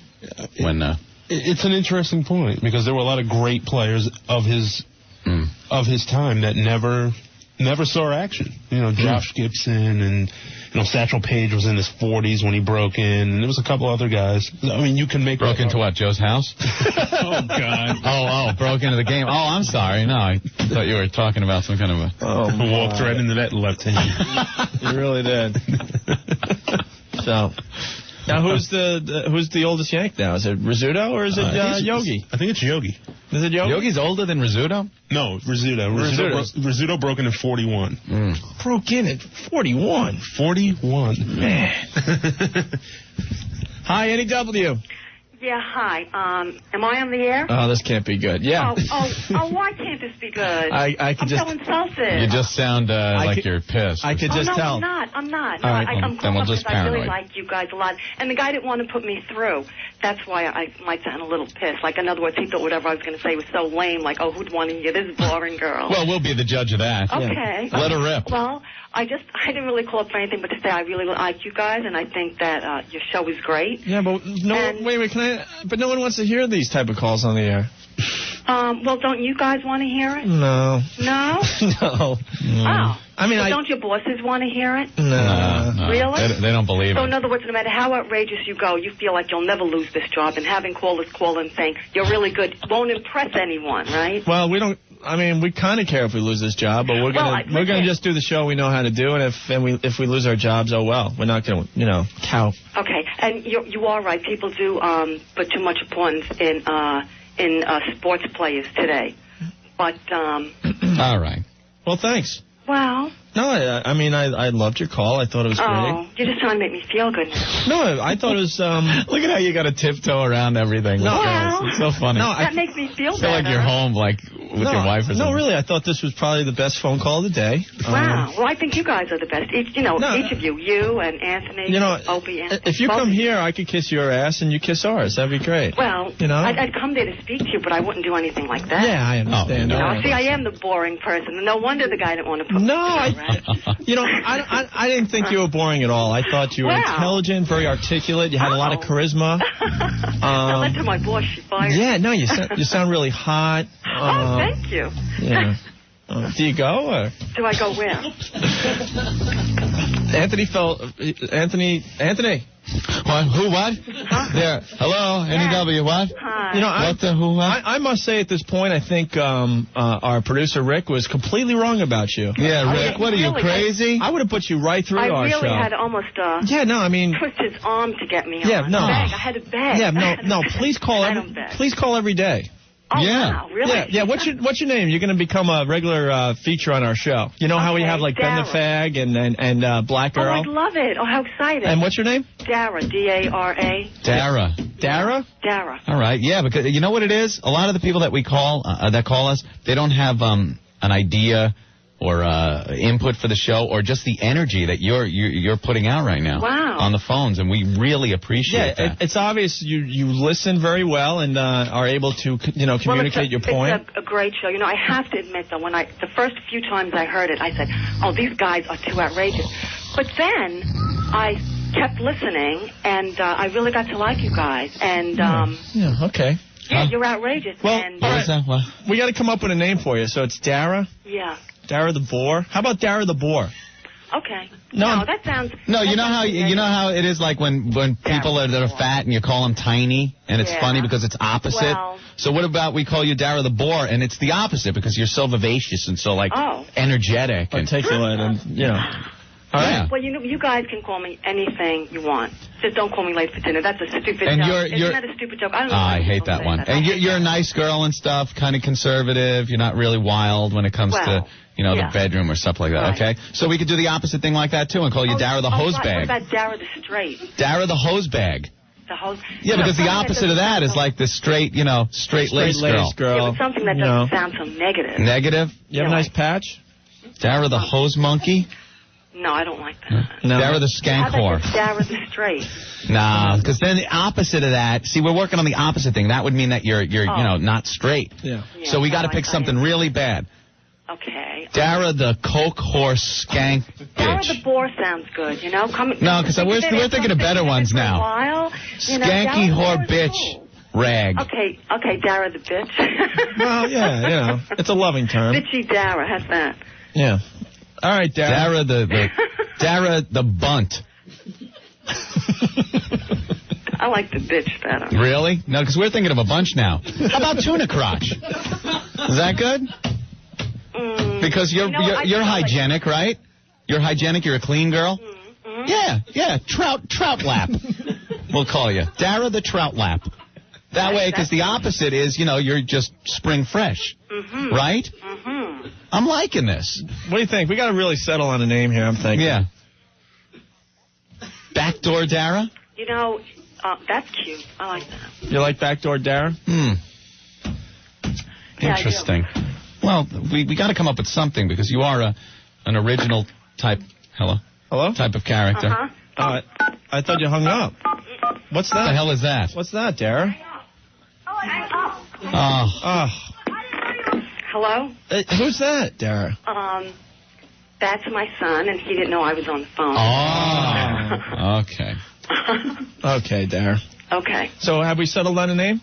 It's an interesting point because there were a lot of great players of his time that never saw action. Josh Gibson and Satchel Paige was in his 40s when he broke in, and there was a couple other guys. I mean, you can make broke into what? Joe's house? Oh God! Oh, broke into the game. Oh, I'm sorry. No, I thought you were talking about some kind of a. Walked right into that left hand. You really did. So, Now, who's the oldest Yank now? Is it Rizzuto or is it Yogi? I think it's Yogi. Is it Yogi? Yogi's older than Rizzuto? No, Rizzuto broke in at 41. Broke in at 41. 41. Man. Hi, NEW. Yeah, hi. Am I on the air? Oh, this can't be good. Yeah. Oh, why can't this be good? I could I'm so insulted. You just sound like you're pissed. I could just tell. I'm not. All right, I'm then we'll just I really paranoid. like you guys a lot. And the guy didn't want to put me through. That's why I might sound a little pissed. Like, in other words, he thought whatever I was going to say was so lame. Like, oh, who'd want to hear this boring girl? Well, we'll be the judge of that. Okay. Yeah. Let her rip. Well, I didn't really call up for anything but to say I really like you guys, and I think that your show is great. Yeah, but wait, but no one wants to hear these type of calls on the air. Well, don't you guys want to hear it? No. No? No. Oh. I mean, don't your bosses want to hear it? No. Really? They don't believe So, it. in other words, no matter how outrageous you go, you feel like you'll never lose this job, and having callers call and saying you're really good won't impress anyone, right? Well, we don't. I mean, we kind of care if we lose this job, but we're gonna just do the show we know how to do, and if we lose our jobs, oh well. We're not gonna, cow. Okay, and you are right. People do put too much importance in sports players today, but all right. Well, thanks. Well. No, I mean, I loved your call. I thought it was great. Oh, you're just trying to make me feel good now. No, I thought it was. Look at how you got to tiptoe around everything. No, it's so funny. No, that makes me feel better. I feel like you're home, with your wife or something. No, really, I thought this was probably the best phone call of the day. Wow. Well, I think you guys are the best. Each of you and Anthony, Opie, and if you come here, I could kiss your ass and you kiss ours. That'd be great. Well, I'd come there to speak to you, but I wouldn't do anything like that. Yeah, I understand. See, I am the boring person. No wonder the guy didn't want to put me through, I didn't think you were boring at all. I thought you were intelligent, very articulate. You had a lot of charisma. Tell that to my boss. She fired. Yeah, no, you sound really hot. Thank you. Yeah. Do you go or? Do I go where? Anthony. What? Who? What? Huh? There. Hello. NEW. What? Hi. What the who? What? I must say at this point, I think our producer Rick was completely wrong about you. Yeah, Rick. What are you, crazy? I would have put you right through our show. I really had almost twist his arm to get me on. No. I had to beg. Yeah, no. Please call every day. Oh, wow, really? Yeah. What's your name? You're going to become a regular feature on our show. You know how we have like Dara. Ben the Fag and Black Girl? Oh, I'd love it. Oh, how excited. And what's your name? Dara, D-A-R-A. Dara. Dara? Dara. All right, yeah, because you know what it is? A lot of the people that we call, that call us, they don't have an idea or input for the show or just the energy that you're putting out right now on the phones, and we really appreciate that. It's obvious you listen very well and are able to communicate your point. It's a great show. I have to admit, though, the first few times I heard it, I said, oh, these guys are too outrageous. But then I kept listening, and I really got to like you guys. And okay. Yeah, you're outrageous. Well, and, we got to come up with a name for you. So it's Dara? Yeah. Dara the Boar? How about Dara the Boar? Okay. No, that sounds... No, you know how it is like when people that are fat and you call them tiny, and it's funny because it's opposite? Well, so what about we call you Dara the Boar, and it's the opposite because you're so vivacious and so, energetic. Articulate and, All right. Well, you guys can call me anything you want. Just don't call me late for dinner. That's a stupid joke. Isn't that a stupid joke? I don't know. I hate that one. And you're a nice girl and stuff, kind of conservative. You're not really wild when it comes to, the bedroom or stuff like that, okay? So we could do the opposite thing like that, too, and call you Dara the Hose Bag. What about Dara the Straight? Dara the Hose Bag. The hose? Yeah, because the opposite of that is like the straight lace girl. Yeah, but something that doesn't sound so negative. Negative? You have a nice patch? Dara the Hose Monkey? No, I don't like that. No. Dara the Skank Whore. Dara the Straight. Nah, because then the opposite of that. See, we're working on the opposite thing. That would mean that you're not straight. Yeah. So we got to pick something really bad. Okay. Dara the Coke Horse Skank Bitch. Dara the Boar sounds good, No, because we're thinking of better ones now. Skanky Whore Bitch. Rag. Okay, Dara the Bitch. Well, yeah, it's a loving term. Bitchy Dara, how's that? Yeah. All right, Dara. Dara the Bunt. I like the bitch better. Really? No, because we're thinking of a bunch now. How about Tuna Crotch? Is that good? Because you're hygienic, right? You're hygienic. You're a clean girl. Mm-hmm. Yeah. Trout lap. We'll call you. Dara the Trout Lap. That way, because the opposite is, you're just spring fresh. Mm-hmm. Right? Mm-hmm. I'm liking this. What do you think? We got to really settle on a name here, I'm thinking. Yeah. Backdoor Dara? That's cute. I like that. You like Backdoor Dara? Interesting. Well, we got to come up with something because you are an original type. Hello? Type of character. Uh-huh. I thought you hung up. What's that? What the hell is that? What's that, Dara? Oh. Hello? Who's that, Dara? That's my son, and he didn't know I was on the phone. Oh. Okay. Okay, Dara. Okay. So have we settled on a name?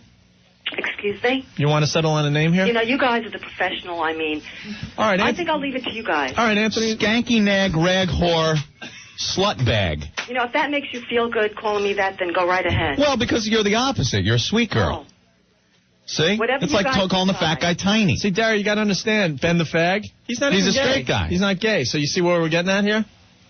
Excuse me? You want to settle on a name here? You guys are the professional, I mean. All right, I think I'll leave it to you guys. All right, Anthony. Skanky nag, rag whore, slut bag. If that makes you feel good calling me that, then go right ahead. Well, because you're the opposite. You're a sweet girl. Oh. See? Whatever it's you like guys calling the fat guy tiny. See, Dara, you got to understand, Ben the fag, he's not He's even a gay. straight guy. He's not gay. So you see where we're getting at here?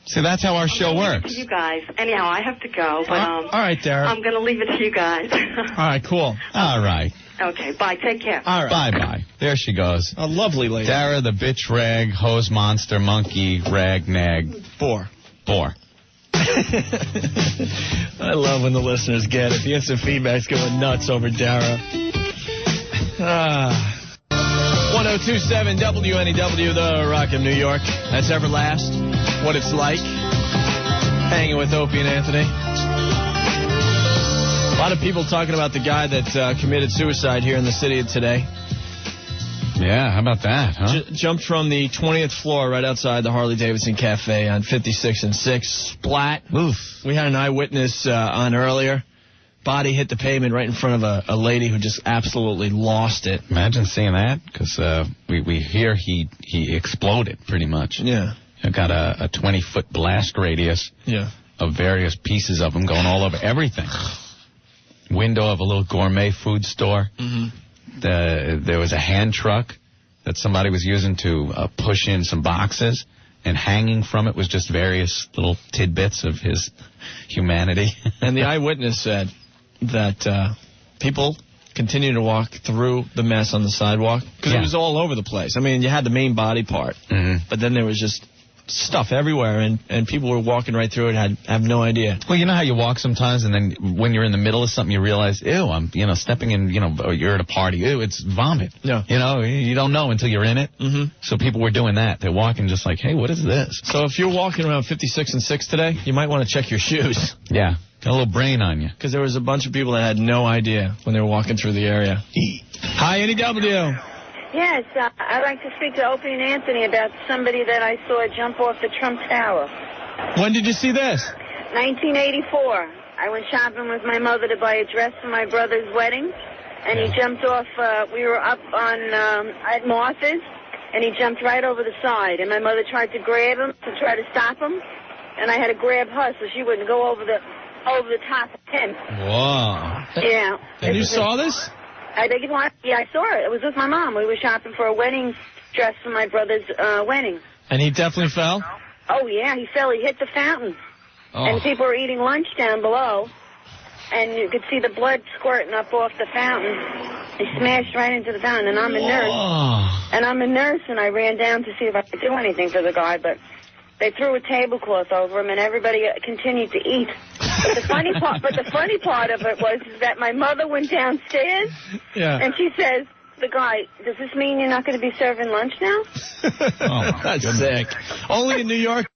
See, that's how our show works. You guys. Anyhow, I have to go, but all right, Dara. I'm going to leave it to you guys. All right, cool. All right. Okay, bye. Take care. All right. Bye-bye. There she goes. A lovely lady. Dara, the bitch rag, hose monster, monkey, rag, nag. Bore. I love when the listeners get it. The instant feedback's going nuts over Dara. 1027 WNEW, the Rock of New York. That's Everlast. What it's like. Hanging with Opie and Anthony. A lot of people talking about the guy that committed suicide here in the city today. Yeah, how about that, huh? Jumped from the 20th floor right outside the Harley-Davidson Cafe on 56 and 6. Splat. Oof. We had an eyewitness on earlier. Body hit the pavement right in front of a lady who just absolutely lost it. Imagine seeing that, because we hear he exploded pretty much. Yeah. Got a 20-foot blast radius of various pieces of them going all over everything. Window of a little gourmet food store. Mm-hmm. There was a hand truck that somebody was using to push in some boxes, and hanging from it was just various little tidbits of his humanity. And the eyewitness said that people continue to walk through the mess on the sidewalk because it was all over the place. I mean, you had the main body part, but then there was just stuff everywhere, and people were walking right through it and have no idea. Well, you know how you walk sometimes, and then when you're in the middle of something, you realize, ew, I'm stepping in, you're at a party, ew, it's vomit. Yeah. You don't know until you're in it. Mm-hmm. So people were doing that. They're walking just like, hey, what is this? So if you're walking around 56 and 6 today, you might want to check your shoes. Yeah. Got a little brain on you. Because there was a bunch of people that had no idea when they were walking through the area. Hi, NEW. Yes, I'd like to speak to Opie and Anthony about somebody that I saw jump off the Trump Tower. When did you see this? 1984. I went shopping with my mother to buy a dress for my brother's wedding, and he jumped off. We were up on at Martha's, and he jumped right over the side. And my mother tried to grab him to try to stop him, and I had to grab her so she wouldn't go over the top of him. Wow. Yeah. And you saw this? I beg your pardon? Yeah, I saw it. It was with my mom. We were shopping for a wedding dress for my brother's wedding. And he definitely fell? Oh, yeah, he fell. He hit the fountain. Oh. And people were eating lunch down below, and you could see the blood squirting up off the fountain. He smashed right into the fountain, and I'm a nurse. And I ran down to see if I could do anything for the guy, but they threw a tablecloth over him, and everybody continued to eat. But the funny part of it was that my mother went downstairs, and she says, the guy, does this mean you're not going to be serving lunch now? That's sick. Only in New York.